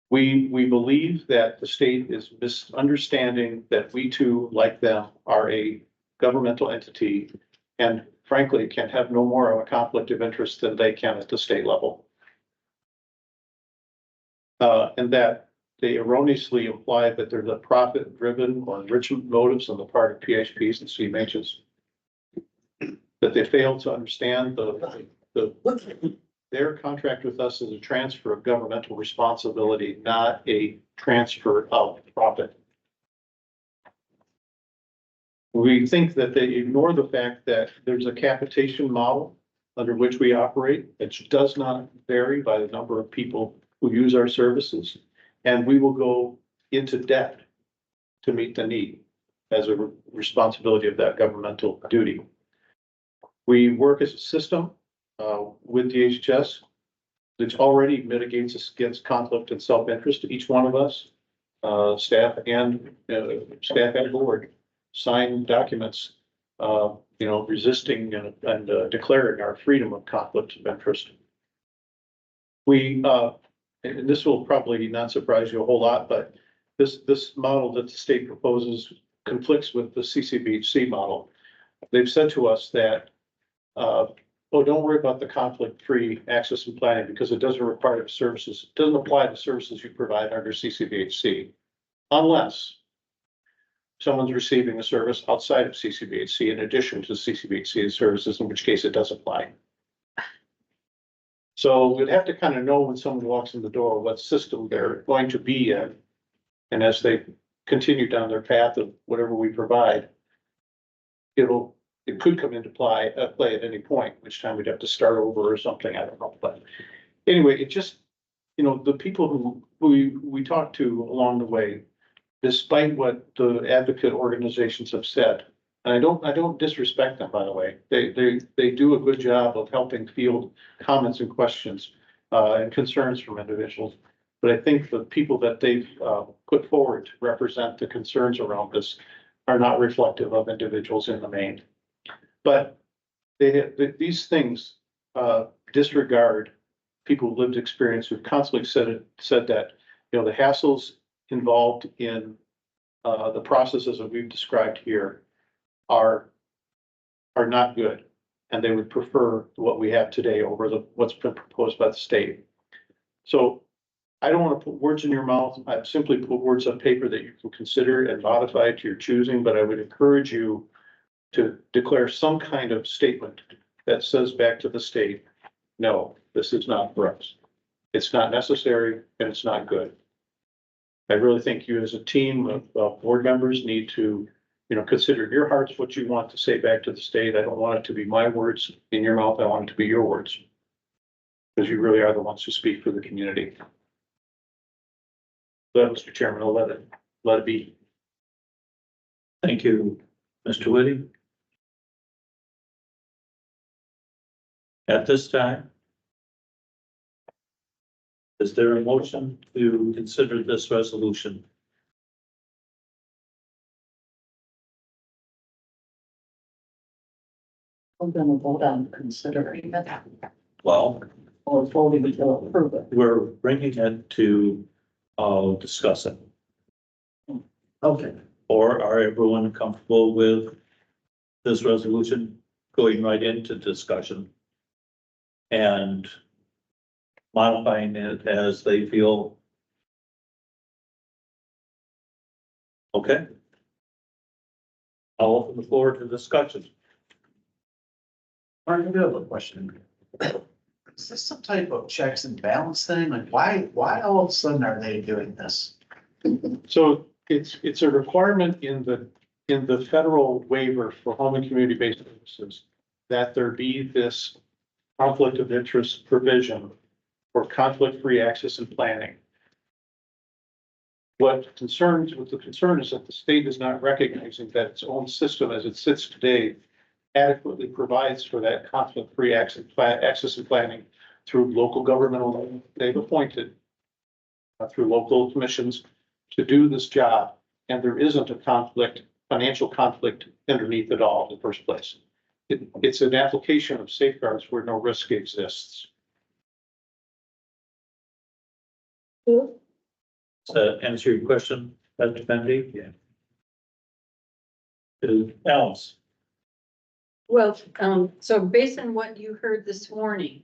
We believe that the state is misunderstanding that we too, like them, are a governmental entity and frankly can have no more of a conflict of interest than they can at the state level. And that they erroneously imply that there's a profit-driven or enrichment motives on the part of PHPs and CMHs. That they fail to understand their contract with us is a transfer of governmental responsibility, not a transfer of profit. We think that they ignore the fact that there's a capitation model under which we operate. It does not vary by the number of people who use our services. And we will go into debt to meet the need as a responsibility of that governmental duty. We work as a system with DHS, which already mitigates against conflict and self-interest. Each one of us, staff and board, sign documents, resisting and declaring our freedom of conflict of interest. And this will probably not surprise you a whole lot, but this model that the state proposes conflicts with the CCBHC model. They've said to us that, don't worry about the conflict-free access and planning because it doesn't require the services, it doesn't apply to services you provide under CCBHC, unless someone's receiving a service outside of CCBHC in addition to CCBHC services, in which case it does apply. So we'd have to kind of know when someone walks in the door, what system they're going to be in. And as they continue down their path of whatever we provide, it could come into play at any point, which time we'd have to start over or something, I don't know. But anyway, it just, the people who we talked to along the way, despite what the advocate organizations have said, and I don't disrespect them, by the way. They do a good job of helping field comments and questions and concerns from individuals. But I think the people that they've put forward to represent the concerns around this are not reflective of individuals in the main. But these things disregard people with lived experience who've constantly said that, the hassles involved in the processes that we've described here are not good, and they would prefer what we have today over what's been proposed by the state. So I don't want to put words in your mouth. I've simply put words on paper that you can consider and modify to your choosing, but I would encourage you to declare some kind of statement that says back to the state, no, this is not for us. It's not necessary and it's not good. I really think you as a team of board members need to consider in your hearts what you want to say back to the state. I don't want it to be my words in your mouth. I want it to be your words. Because you really are the ones who speak for the community. So, Mr. Chairman, I'll let it be. Thank you, Mr. Whitty. At this time, is there a motion to consider this resolution? We're gonna vote on considering it Well, or voting to approve it. we're bringing it to discuss it. Okay. Or are everyone comfortable with this resolution going right into discussion and modifying it as they feel? Okay. I'll open the floor to discussion. Mark, I do have a question. Is this some type of checks and balance thing? Like why all of a sudden are they doing this? So it's a requirement in the federal waiver for home and community-based services that there be this conflict of interest provision for conflict-free access and planning. What the concern is that the state is not recognizing that its own system as it sits today adequately provides for that conflict-free access and planning through local governmental they've appointed, through local commissions to do this job. And there isn't a financial conflict underneath it all in the first place. It's an application of safeguards where no risk exists. Does that answer your question, Dr. Bendy? Yeah. Alice? Well, so based on what you heard this morning,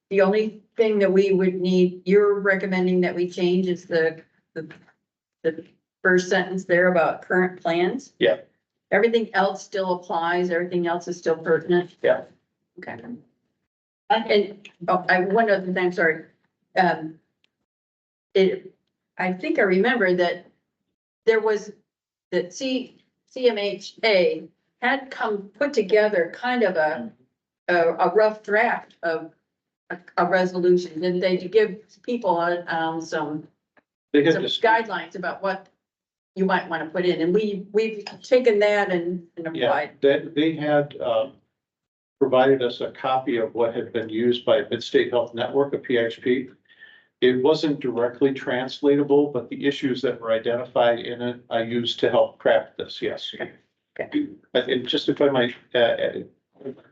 the only thing that we would need, you're recommending that we change is the first sentence there about current plans? Yeah. Everything else still applies, everything else is still pertinent? Yeah. Okay. One other thing, I'm sorry. I think I remember that there was, that CMHA had put together kind of a rough draft of a resolution, didn't they, to give people some guidelines about what you might want to put in, and we've taken that and applied. Yeah, they had provided us a copy of what had been used by Mid-State Health Network, a PHP. It wasn't directly translatable, but the issues that were identified in it, I used to help craft this, yes. Okay. And just if I might add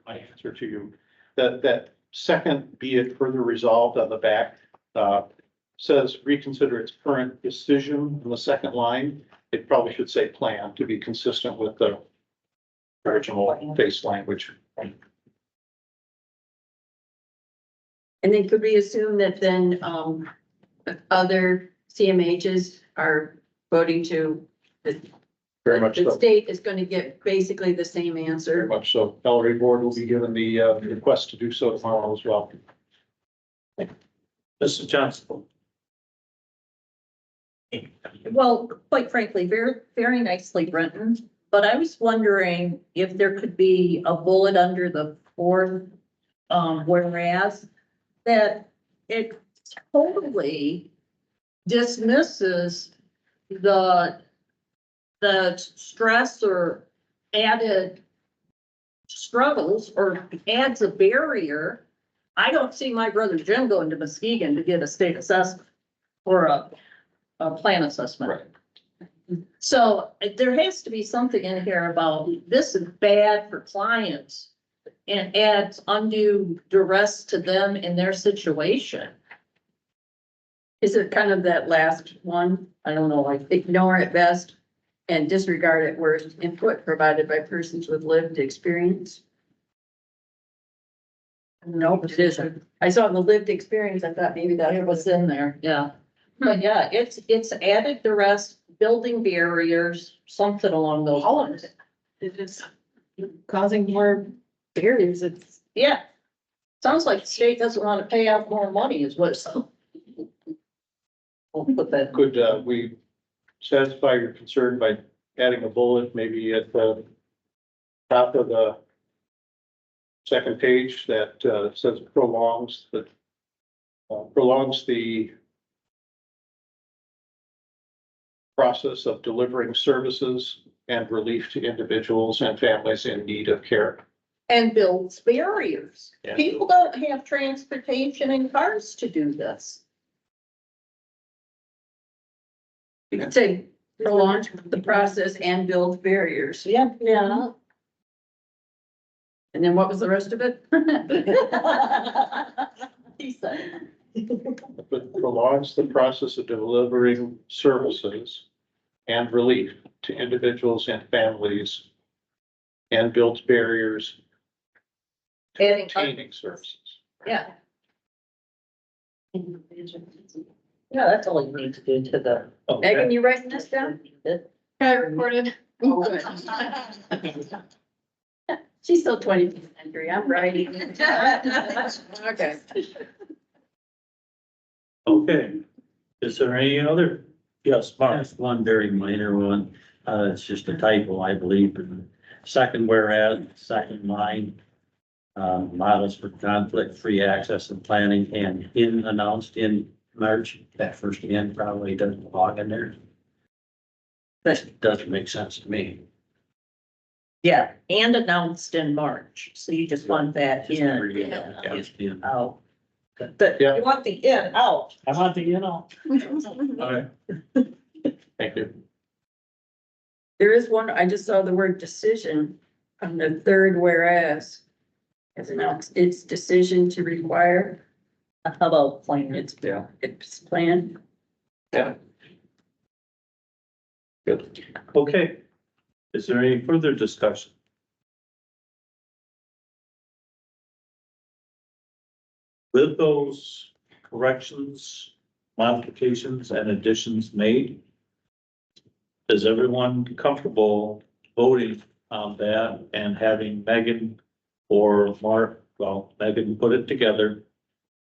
my answer to you, that second, be it further resolved on the back, says reconsider its current decision in the second line. It probably should say plan to be consistent with the original base language. And then could we assume that then, other CMHs are voting to, Very much the so. state is going to get basically the same Very answer? much so. Ellery Board will be given the request to do so tomorrow as well. Mrs. Johnson? Well, quite frankly, very, very nicely written, but I was wondering if there could be a bullet under the fourth, whereas that it totally dismisses the stress or added struggles or adds a barrier. I don't see my brother Jim going to Muskegon to get a state assessment or a plan assessment. Right. So there has to be something in here about this is bad for clients and adds undue duress to them in their situation. Is it kind of that last one? I don't know, like ignore at best and disregard at worst, input provided by persons with lived experience? No, it isn't. I saw the lived experience. I thought maybe that was in there. Yeah. But yeah, it's added duress, building barriers, something along those All of lines. it. It is causing more barriers. It's, Yeah. Sounds like the state doesn't want to pay out more money is what it's. We'll put that. Could we satisfy your concern by adding a bullet maybe at the top of the second page that says prolongs the process of delivering services and relief to individuals and families in need of care. And builds barriers. Yeah. People don't have transportation and cars to do this. You could say prolong the process and build barriers. Yeah. Yeah. And then what was the rest of it? He said. But prolongs the process of delivering services and relief to individuals and families and builds barriers to Adding- obtaining services. Yeah. Yeah, that's all you need to do to the. Megan, you writing this down? I recorded. Oh, good. She's still 20th century. I'm writing. Okay. Okay. Is there any other Yes, Mark, one very minor one. It's just a typo, I believe. And second whereas, second line. Models for conflict-free access and planning and announced in March. That first "in" probably doesn't belong in there. That doesn't make sense to me. Yeah, and announced in March, so you just want that Just in. read it. Yeah, just in. Out. You Yeah. want the in out. I want the All right. Thank you. There is one, I just saw the word decision on the third whereas. As announced, its decision to require How about plain? its, Yeah. its plan. Good. Okay. Is there any further discussion? With those corrections, modifications and additions made, is everyone comfortable voting on that and having Megan or Mark, well, Megan put it together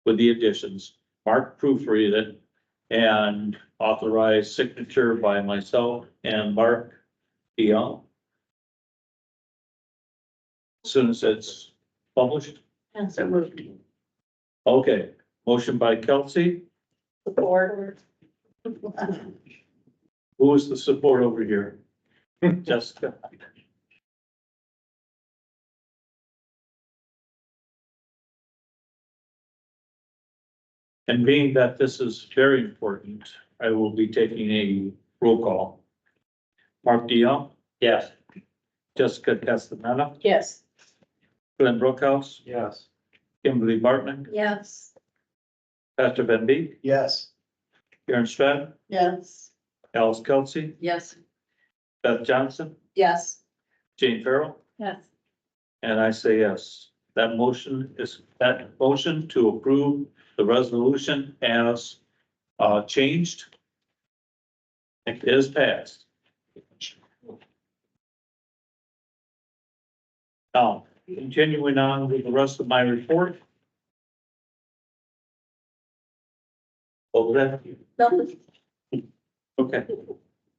with the additions, Mark proofread it, and authorize signature by myself and Mark Dion? As soon as it's published? And so moved. Okay, motion by Kelsey. Support. Who is the support over here? Jessica. And being that this is very important, I will be taking a roll call. Mark Dion, Yes. Jessica Castaneda, Yes. Glenn Brookhouse, Yes. Kimberly Bartman, Yes. Pastor Van Beek, Yes. Karen Stratton, Yes. Alice Kelsey, Yes. Beth Johnson, Yes. Jane Farrell, Yes. and I say yes. That motion to approve the resolution as changed. It is passed. Now, continuing on with the rest of my report. What was that? Nothing. Okay.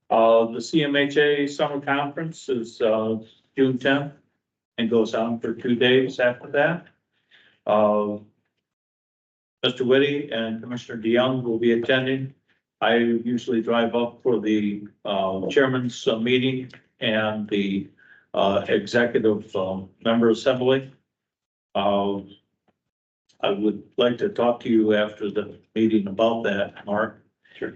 The CMHA Summer Conference is, June 10th and goes on for 2 days after that. Mr. Whitty and Commissioner DeYoung will be attending. I usually drive up for the, chairman's meeting and the, executive, member assembly. I would like to talk to you after the meeting about that, Mark. Sure.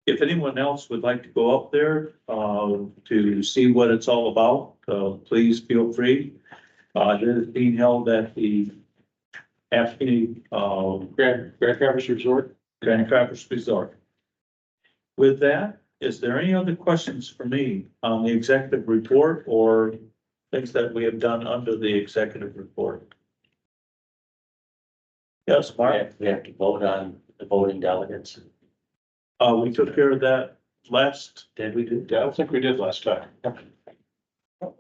If anyone else would like to go up there, to see what it's all about, please feel free. It is being held at the Aspeny, Grand Traverse Resort. Grand Traverse Resort. With that, is there any other questions for me on the executive report or things that we have done under the executive report? Yes, Mark? We have to vote on the voting delegates. We took care of that last, Did we do? Yeah, I don't think we did last time.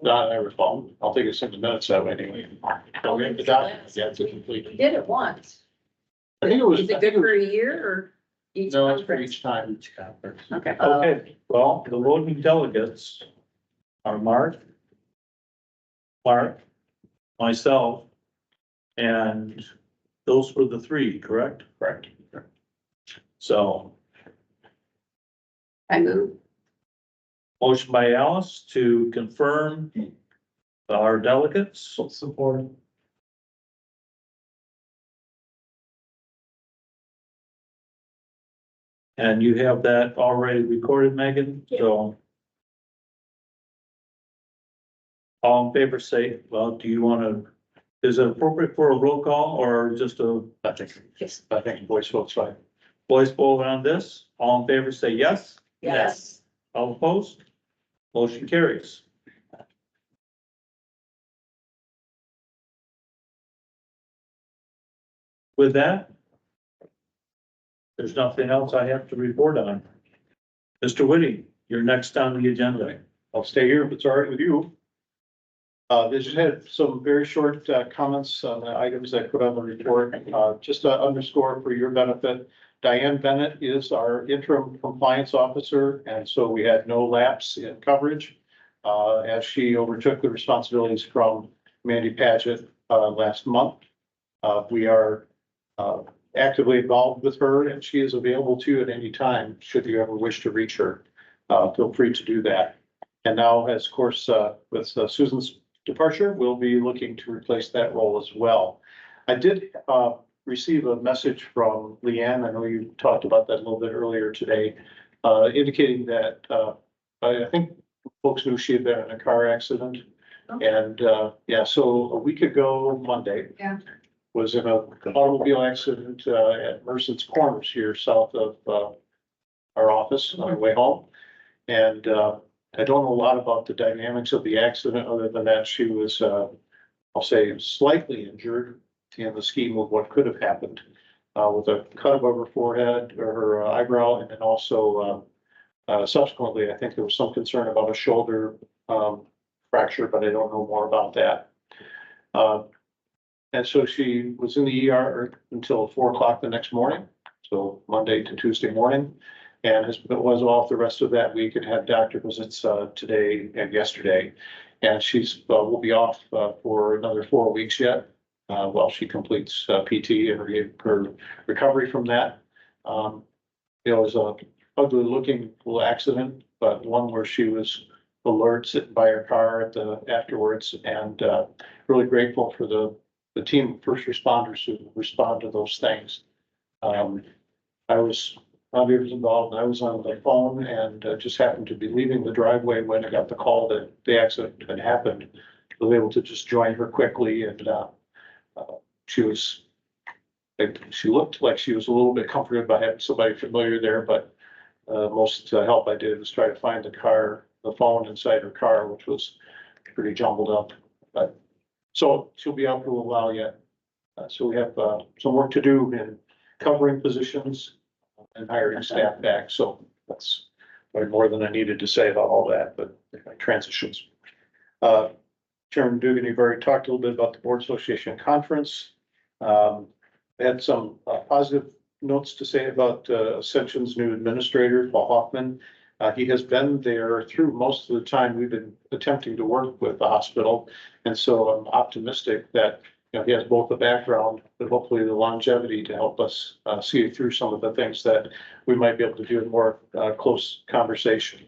Not I recall. I'll think it's in the minutes that way anyway. So we have the document yet to complete. We did it once. I think it was. Is it good for a year or each No, it's for conference? each time. Each conference. Okay. okay, well, the voting delegates are Mark, myself, and those were the three, correct? Correct. So, I move. motion by Alice to confirm our delegates. Support. And you have that already recorded, Megan, so. All in favor, say, well, do you want to, is it appropriate for a roll call or just a I think voice vote's fine. voice vote on this? All in favor, say yes. Yes. All opposed? Motion carries. With that, there's nothing else I have to report on. Mr. Whitty, you're next on the agenda. I'll stay here if it's all right with you. They just had some very short comments on the items I put on the report. Just to underscore for your benefit, Diane Bennett is our interim compliance officer, and so we had no lapse in coverage as she overtook the responsibilities from Mandy Paget last month. We are actively involved with her, and she is available to you at any time, should you ever wish to reach her. Feel free to do that. And now, as of course, with Susan's departure, we'll be looking to replace that role as well. I did receive a message from Leanne. I know you talked about that a little bit earlier today, indicating that I think folks knew she had been in a car accident. And yeah, so a week ago, Monday. Yeah. Was in an automobile accident at Merson's Corners here south of our office on the way home. And I don't know a lot about the dynamics of the accident, other than that she was, I'll say, slightly injured in the scheme of what could have happened with a cut above her forehead or her eyebrow. And then also subsequently, I think there was some concern about a shoulder fracture, but I don't know more about that. And so she was in the ER until 4 o'clock the next morning, so Monday to Tuesday morning. And was off the rest of that week and had doctor visits today and yesterday. And she's will be off for another 4 weeks yet while she completes PT and her recovery from that. It was a ugly looking little accident, but one where she was alert sitting by her car at the afterwards, and really grateful for the team of first responders who respond to those things. I was involved, and I was on the phone and just happened to be leaving the driveway when I got the call that the accident had happened. I was able to just join her quickly, and she looked like she was a little bit comforted by having somebody familiar there, but most help I did was try to find the phone inside her car, which was pretty jumbled up. But so she'll be out for a little while yet. So we have some work to do in covering positions and hiring staff back. So that's way more than I needed to say about all that, but transitions. Chairman Dugan, you've already talked a little bit about the Board Association Conference. Had some positive notes to say about Ascension's new administrator, Paul Hoffman. He has been there through most of the time we've been attempting to work with the hospital. And so I'm optimistic that he has both the background, but hopefully the longevity to help us see through some of the things that we might be able to do in more close conversation.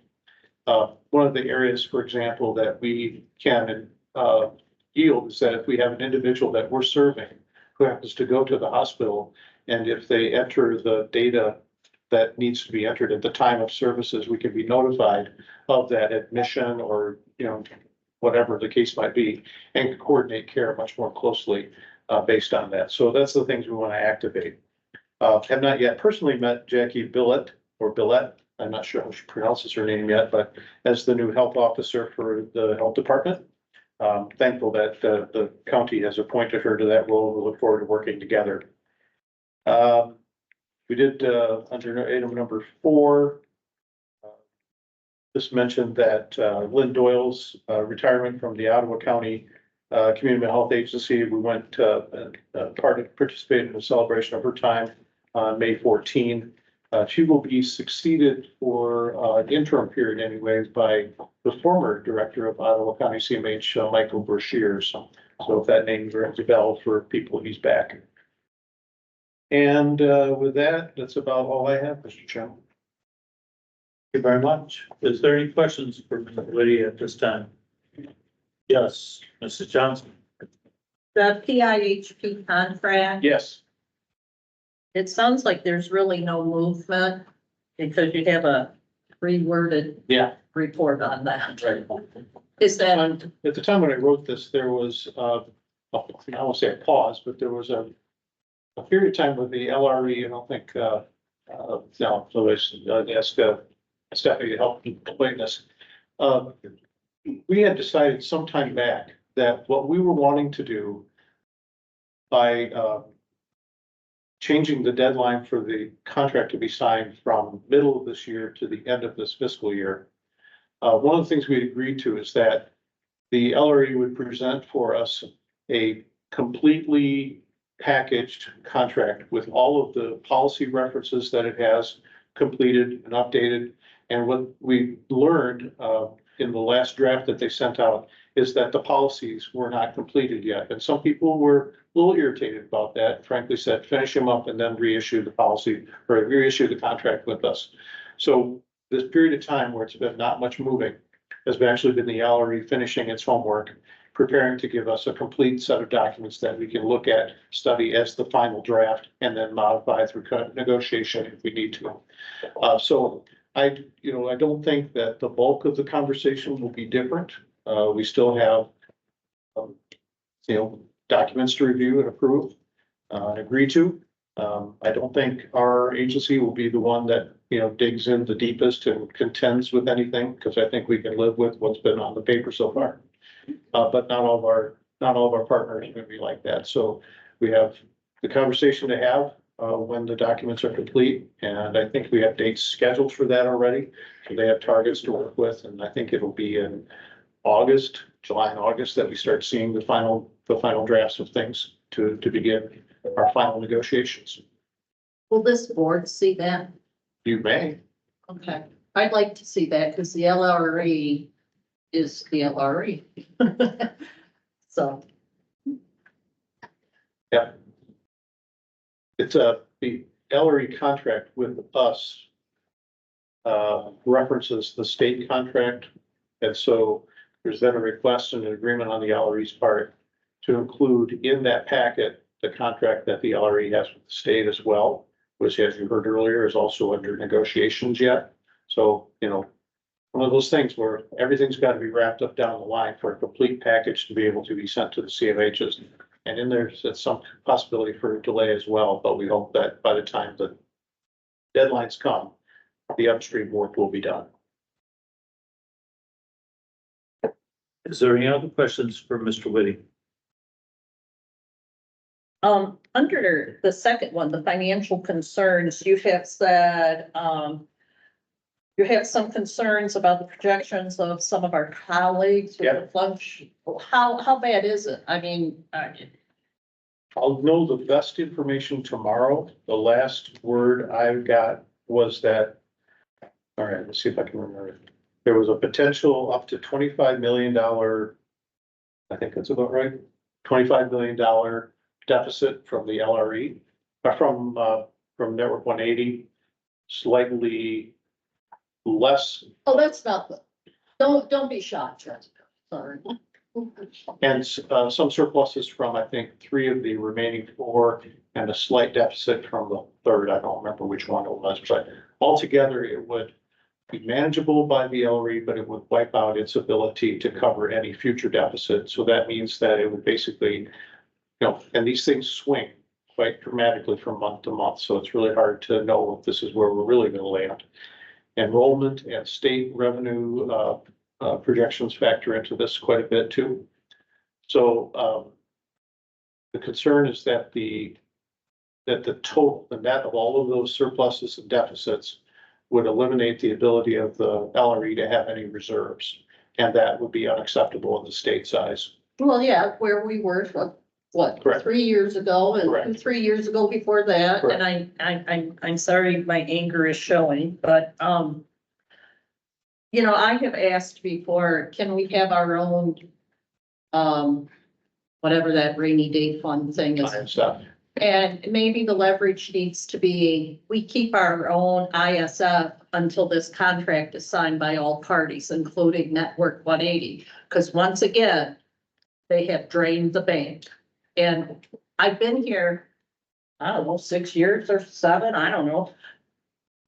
One of the areas, for example, that we can yield is that if we have an individual that we're serving who happens to go to the hospital, and if they enter the data that needs to be entered at the time of services, we can be notified of that admission or, whatever the case might be, and coordinate care much more closely based on that. So that's the things we want to activate. Have not yet personally met Jackie Billett or Billette. I'm not sure how she pronounces her name yet, but as the new health officer for the health department, thankful that the county has appointed her to that role. We look forward to working together. We did under item number 4. Just mentioned that Lynn Doyle's retirement from the Ottawa County Community Mental Health Agency. We went participated in a celebration of her time on May 14. She will be succeeded for an interim period anyways by the former director of Ottawa County CMH, Michael Brashear. So if that name rings a bell for people, he's back. And with that, that's about all I have, Mr. Chairman. Thank you very much. Is there any questions for Ms. Lydia at this time? Yes, Mrs. Johnson. The PIHP contract, Yes. it sounds like there's really no movement because you have a reworded Yeah. report on that. Right. Is that, At the time when I wrote this, there was, I won't say a pause, but there was a period of time with the LRE, I don't think, no, so I asked Stephanie to help me explain this. We had decided some time back that what we were wanting to do by changing the deadline for the contract to be signed from middle of this year to the end of this fiscal year. One of the things we agreed to is that the LRE would present for us a completely packaged contract with all of the policy references that it has completed and updated. And what we learned in the last draft that they sent out is that the policies were not completed yet. And some people were a little irritated about that, frankly said, finish them up and then reissue the policy or reissue the contract with us. So this period of time where it's been not much moving has actually been the LRE finishing its homework, preparing to give us a complete set of documents that we can look at, study as the final draft, and then modify through negotiation if we need to. So I don't think that the bulk of the conversation will be different. We still have, documents to review and approve, and agree to. I don't think our agency will be the one that, digs in the deepest and contends with anything, because I think we can live with what's been on the paper so far. But not all of our partners are gonna be like that. So we have the conversation to have, when the documents are complete, and I think we have dates scheduled for that already. So they have targets to work with, and I think it'll be in August, July and August, that we start seeing the final drafts of things to begin our final negotiations. Will this board see that? You may. Okay, I'd like to see that because the LRE is the LRE. So, It's the LRE contract with us references the state contract. And so there's then a request and an agreement on the LRE's part to include in that packet the contract that the LRE has with the state as well, which, as you heard earlier, is also under negotiations yet. So, one of those things where everything's got to be wrapped up down the line for a complete package to be able to be sent to the CMHs. And in there's some possibility for a delay as well, but we hope that by the time the deadlines come, the upstream work will be done. Is there any other questions for Mr. Whitty? under the second one, the financial concerns, you have said, you have some concerns about the projections of some of our colleagues with the function. How bad is it? I mean, I'll know the best information tomorrow. The last word I got was that, all right, let's see if I can remember it. There was a potential up to $25 million, I think that's about right, $25 million deficit from the LRE, from Network 180, slightly less. oh, that's not the, don't be shocked, Jessica. Sorry. And some surpluses from, I think, 3 of the remaining 4, and a slight deficit from the third. I don't remember which one it was, but altogether it would be manageable by the LRE, but it would wipe out its ability to cover any future deficit. So that means that it would basically, and these things swing quite dramatically from month to month. So it's really hard to know if this is where we're really going to land. Enrollment and state revenue projections factor into this quite a bit too. So the concern is that the total, the net of all of those surpluses and deficits would eliminate the ability of the LRE to have any reserves. And that would be unacceptable in the state size. Well, yeah, where we were, what, Correct. 3 years ago and Correct. 3 years ago before that. Correct. And I'm sorry, my anger is showing, but, I have asked before, can we have our own, whatever that rainy day fund thing is? Time stuff. And maybe the leverage needs to be, we keep our own ISF until this contract is signed by all parties, including Network 180. Because once again, they have drained the bank. And I've been here, I don't know, 6 years or 7, I don't know.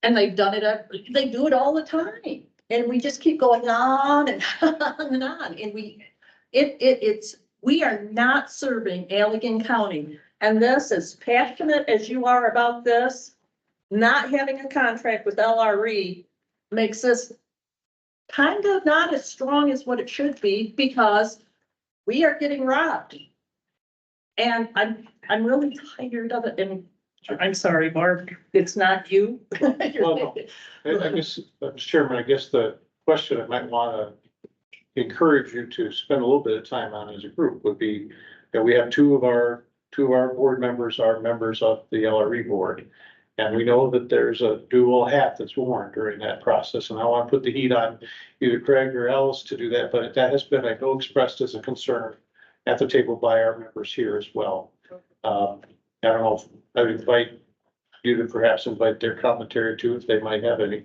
And they've done it, they do it all the time. And we just keep going on and on and on. And we are not serving Allegan County. And this, as passionate as you are about this, not having a contract with LRE makes this kind of not as strong as what it should be, because we are getting robbed. And I'm really tired of it. And I'm sorry, Barb, it's not you. Well, no. I guess, Mr. Chairman, I guess the question I might want to encourage you to spend a little bit of time on as a group would be that we have two of our board members are members of the LRE board. And we know that there's a dual hat that's worn during that process, and I want to put the heat on either Craig or Alice to do that, but that has been, I know, expressed as a concern at the table by our members here as well. I don't know, if I would invite you to perhaps invite their commentary too, if they might have any.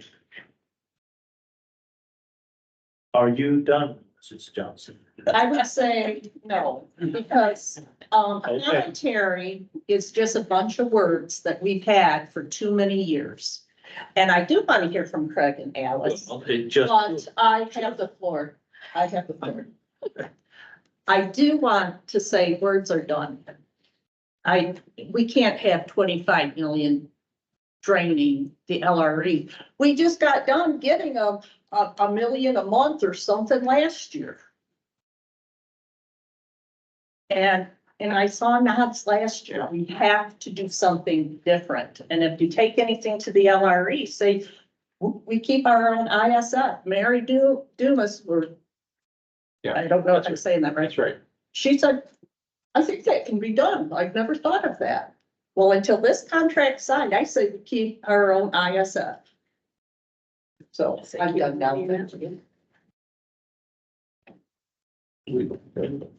Are you done, Mrs. Johnson? I would say no, because, Okay. commentary is just a bunch of words that we've had for too many years. And I do want to hear from Craig and Alice, Well, it just, but I have the floor. I have the floor. I do want to say words are done. We can't have 25 million draining the LRE. We just got done getting a million a month or something last year. And I saw nods last year. We have to do something different. And if you take anything to the LRE, say, we keep our own ISF. Mary Dumas, Yeah, I don't know if I'm saying that right. that's right. She said, I think that can be done. I've never thought of that. Well, until this contract's signed, I say we keep our own ISF. So I'm done now.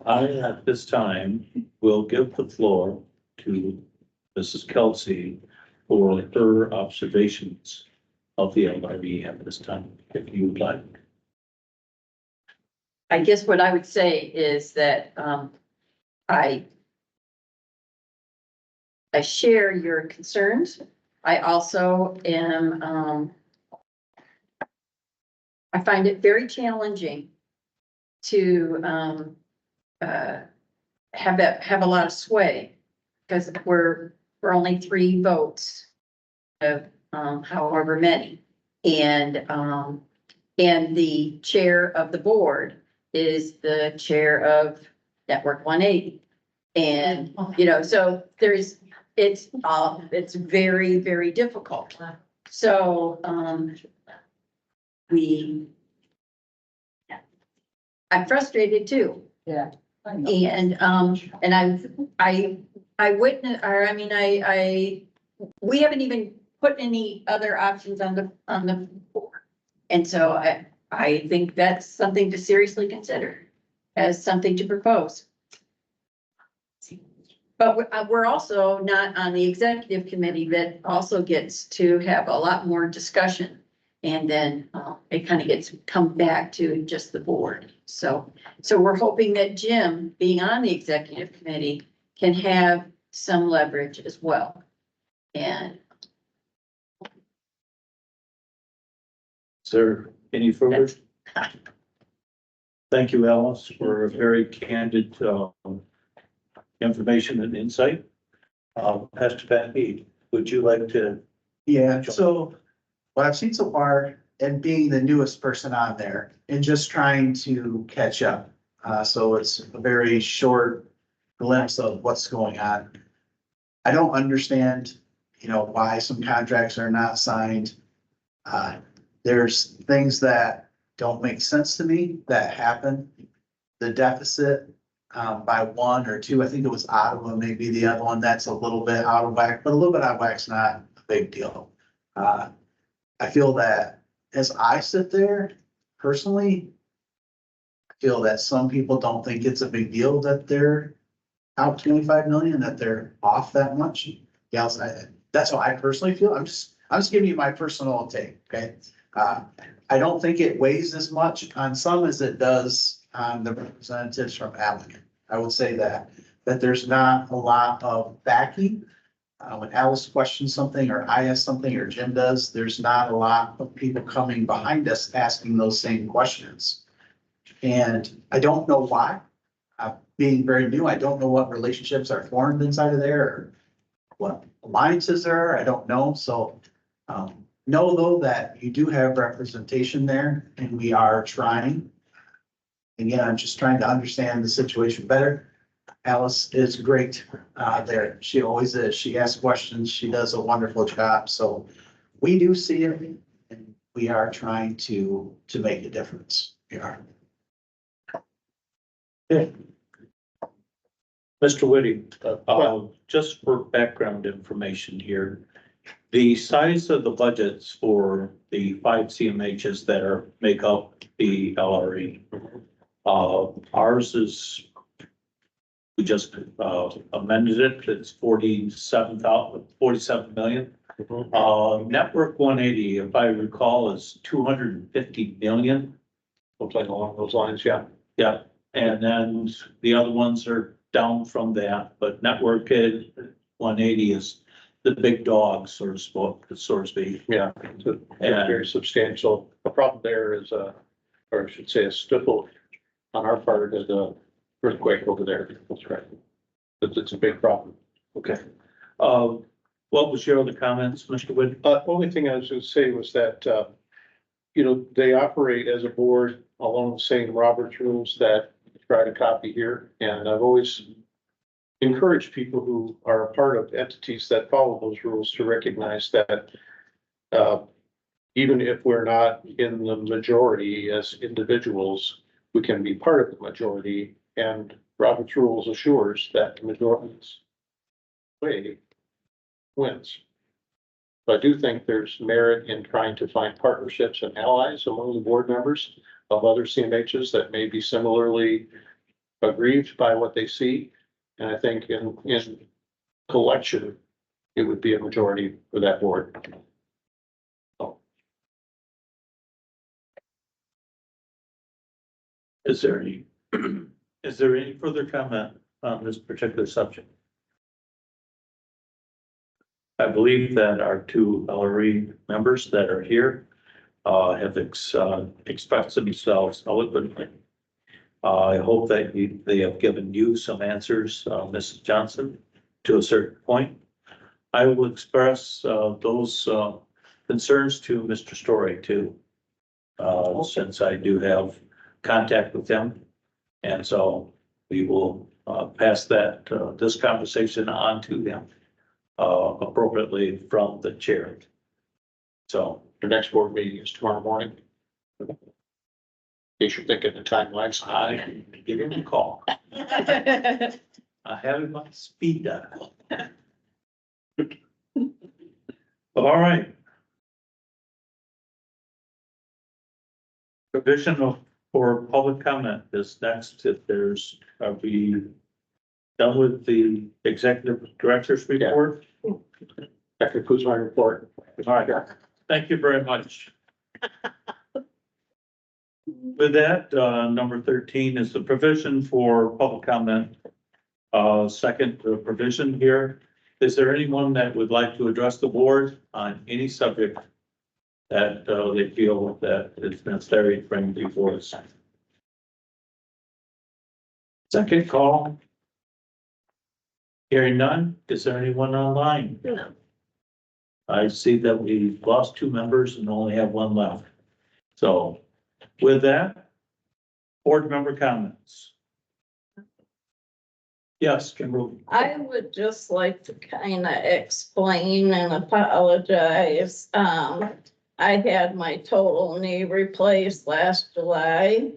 I, at this time, will give the floor to Mrs. Kelsey for her observations of the LRE at this time, if you would like. I guess what I would say is that, I share your concerns. I also am, I find it very challenging to, have a lot of sway, because we're only 3 votes of, however many. And the chair of the board is the chair of Network 180. And, so it's very, very difficult. So, I'm frustrated too. Yeah. And I witness, or I mean, we haven't even put any other options on the board. And so I think that's something to seriously consider as something to propose. But we're also not on the executive committee that also gets to have a lot more discussion. And then it kind of come back to just the board. So we're hoping that Jim, being on the executive committee, can have some leverage as well. And Is there any further? Thank you, Alice, for a very candid, information and insight. Pastor Pat Heed, would you like to? Yeah, so what I've seen so far, and being the newest person on there and just trying to catch up. So it's a very short glimpse of what's going on. I don't understand, why some contracts are not signed. There's things that don't make sense to me that happen. The deficit by 1 or 2, I think it was Ottawa, maybe the other one, that's a little bit out of whack, but a little bit out of whack's not a big deal. I feel that as I sit there personally, I feel that some people don't think it's a big deal that they're out 25 million, that they're off that much. Yeah, that's how I personally feel. I'm just giving you my personal take, okay? I don't think it weighs as much on some as it does on the representatives from Allegan. I would say that there's not a lot of backing. When Alice questions something, or I ask something, or Jim does, there's not a lot of people coming behind us asking those same questions. And I don't know why. Being very new, I don't know what relationships are formed inside of there, or what alliances there are. I don't know. So know though that you do have representation there, and we are trying. Again, I'm just trying to understand the situation better. Alice is great there. She always is. She asks questions. She does a wonderful job. So we do see it, and we are trying to make a difference. We are. Yeah. Mr. Whitty, just for background information here, the size of the budgets for the five CMHs that are, make up the LRE. Ours is, we just, amended it, it's 47 million. Network 180, if I recall, is 250 million. Something along those lines, yeah. Yeah, and then the other ones are down from that, but network 180 is the big dog, so to speak. Yeah, it's a very substantial. The problem there is, or I should say a stifle on our part is a earthquake over there. That's right. It's a big problem. Okay. What was your other comments, Mr. Wood? Only thing I was gonna say was that, you know, they operate as a board along the same Robert's rules that I try to copy here. And I've always encouraged people who are a part of entities that follow those rules to recognize that, even if we're not in the majority as individuals, we can be part of the majority. And Robert's rules assures that the majority's way wins. But I do think there's merit in trying to find partnerships and allies among the board members of other CMHs that may be similarly aggrieved by what they see. And I think in collection, it would be a majority for that board. Is there any further comment on this particular subject? I believe that our two LRE members that are here have expressed themselves eloquently. I hope that they have given you some answers, Mrs. Johnson, to a certain point. I will express those concerns to Mr. Story too, since I do have contact with him. And so we will pass that this conversation on to him appropriately from the chair. So The next board meeting is tomorrow morning. In case you're thinking the timelines. I give him a call. I have him on speed dial. All right. Provision for public comment is next. If there's, are we done with the executive director's report? That concludes my report. All right, thank you very much. With that, number 13 is the provision for public comment. Second provision here. Is there anyone that would like to address the board on any subject that they feel that is necessary to bring before us? Second call. Hearing none, is there anyone online? No. I see that we lost two members and only have one left. So with that, board member comments. Yes, Kimberly. I would just like to kind of explain and apologize. I had my total knee replaced last July.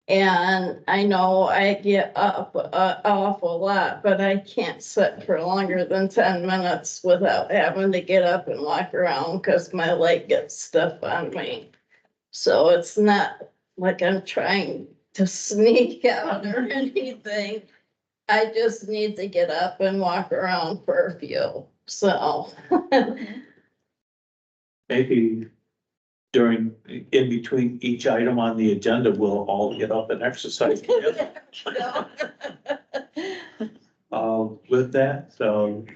And I know I get up an awful lot, but I can't sit for longer than 10 minutes without having to get up and walk around because my leg gets stiff on me. So it's not like I'm trying to sneak out or anything. I just need to get up and walk around for a few, so. Maybe in between each item on the agenda, we'll all get up and exercise. With that,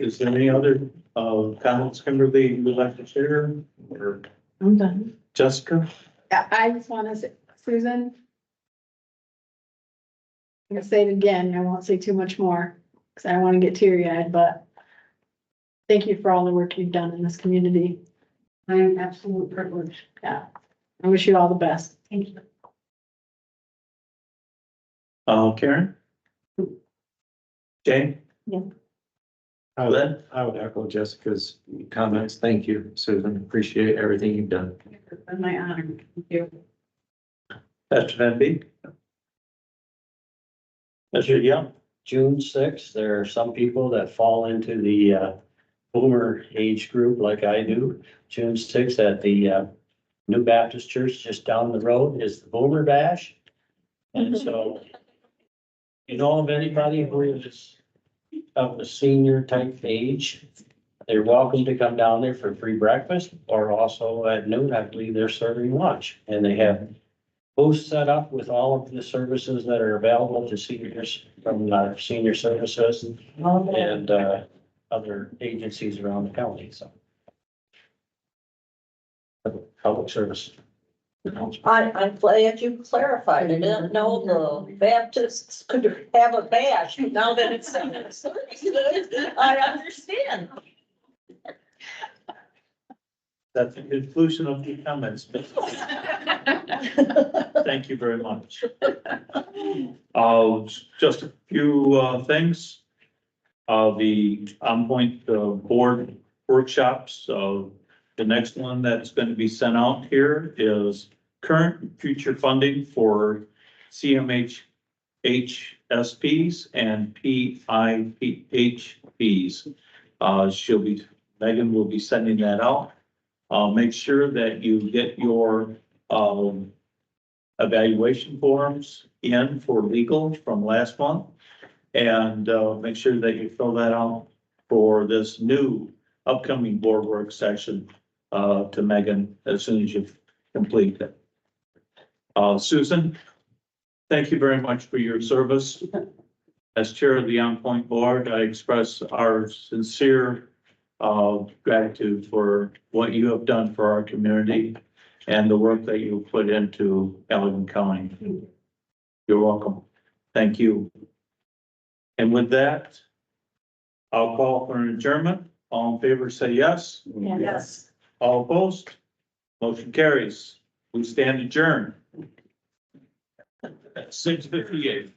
is there any other comments, Kimberly, you'd like to share? Or I'm done. Jessica? I just want to say, Susan. I'm gonna say it again, I won't say too much more, because I don't want to get teary-eyed, but thank you for all the work you've done in this community. I am absolutely privileged. Yeah, I wish you all the best. Thank you. Karen? Jane? Yeah. I would echo Jessica's comments. Thank you, Susan. Appreciate everything you've done. It's been my honor. Thank you. Pastor Van Beek? Mr. Young, June sixth, there are some people that fall into the boomer age group like I do. June sixth at the New Baptist Church just down the road is the Boomer Bash. And so, you know of anybody who is of the senior type age, they're welcome to come down there for free breakfast, or also at noon, I believe they're serving lunch. And they have booths set up with all of the services that are available to seniors from senior services and other agencies around the county, so. Public service. I'm glad you clarified. I didn't know the Baptists could have a bash. Now that it's in the services, I understand. that's the conclusion of the comments. Thank you very much. Just a few things. The OnPoint board workshops, the next one that's going to be sent out here is current and future funding for CMH HSPs and PIHPs. Megan will be sending that out. Make sure that you get your evaluation forms in for legal from last month. And make sure that you fill that out for this new upcoming board work session to Megan as soon as you complete that. Susan, thank you very much for your service. As chair of the OnPoint board, I express our sincere gratitude for what you have done for our community and the work that you put into Allegan County. You're welcome. Thank you. And with that, I'll call for an adjournment. All in favor, say yes. Yes. All opposed? Motion carries. We stand adjourned at 6:58.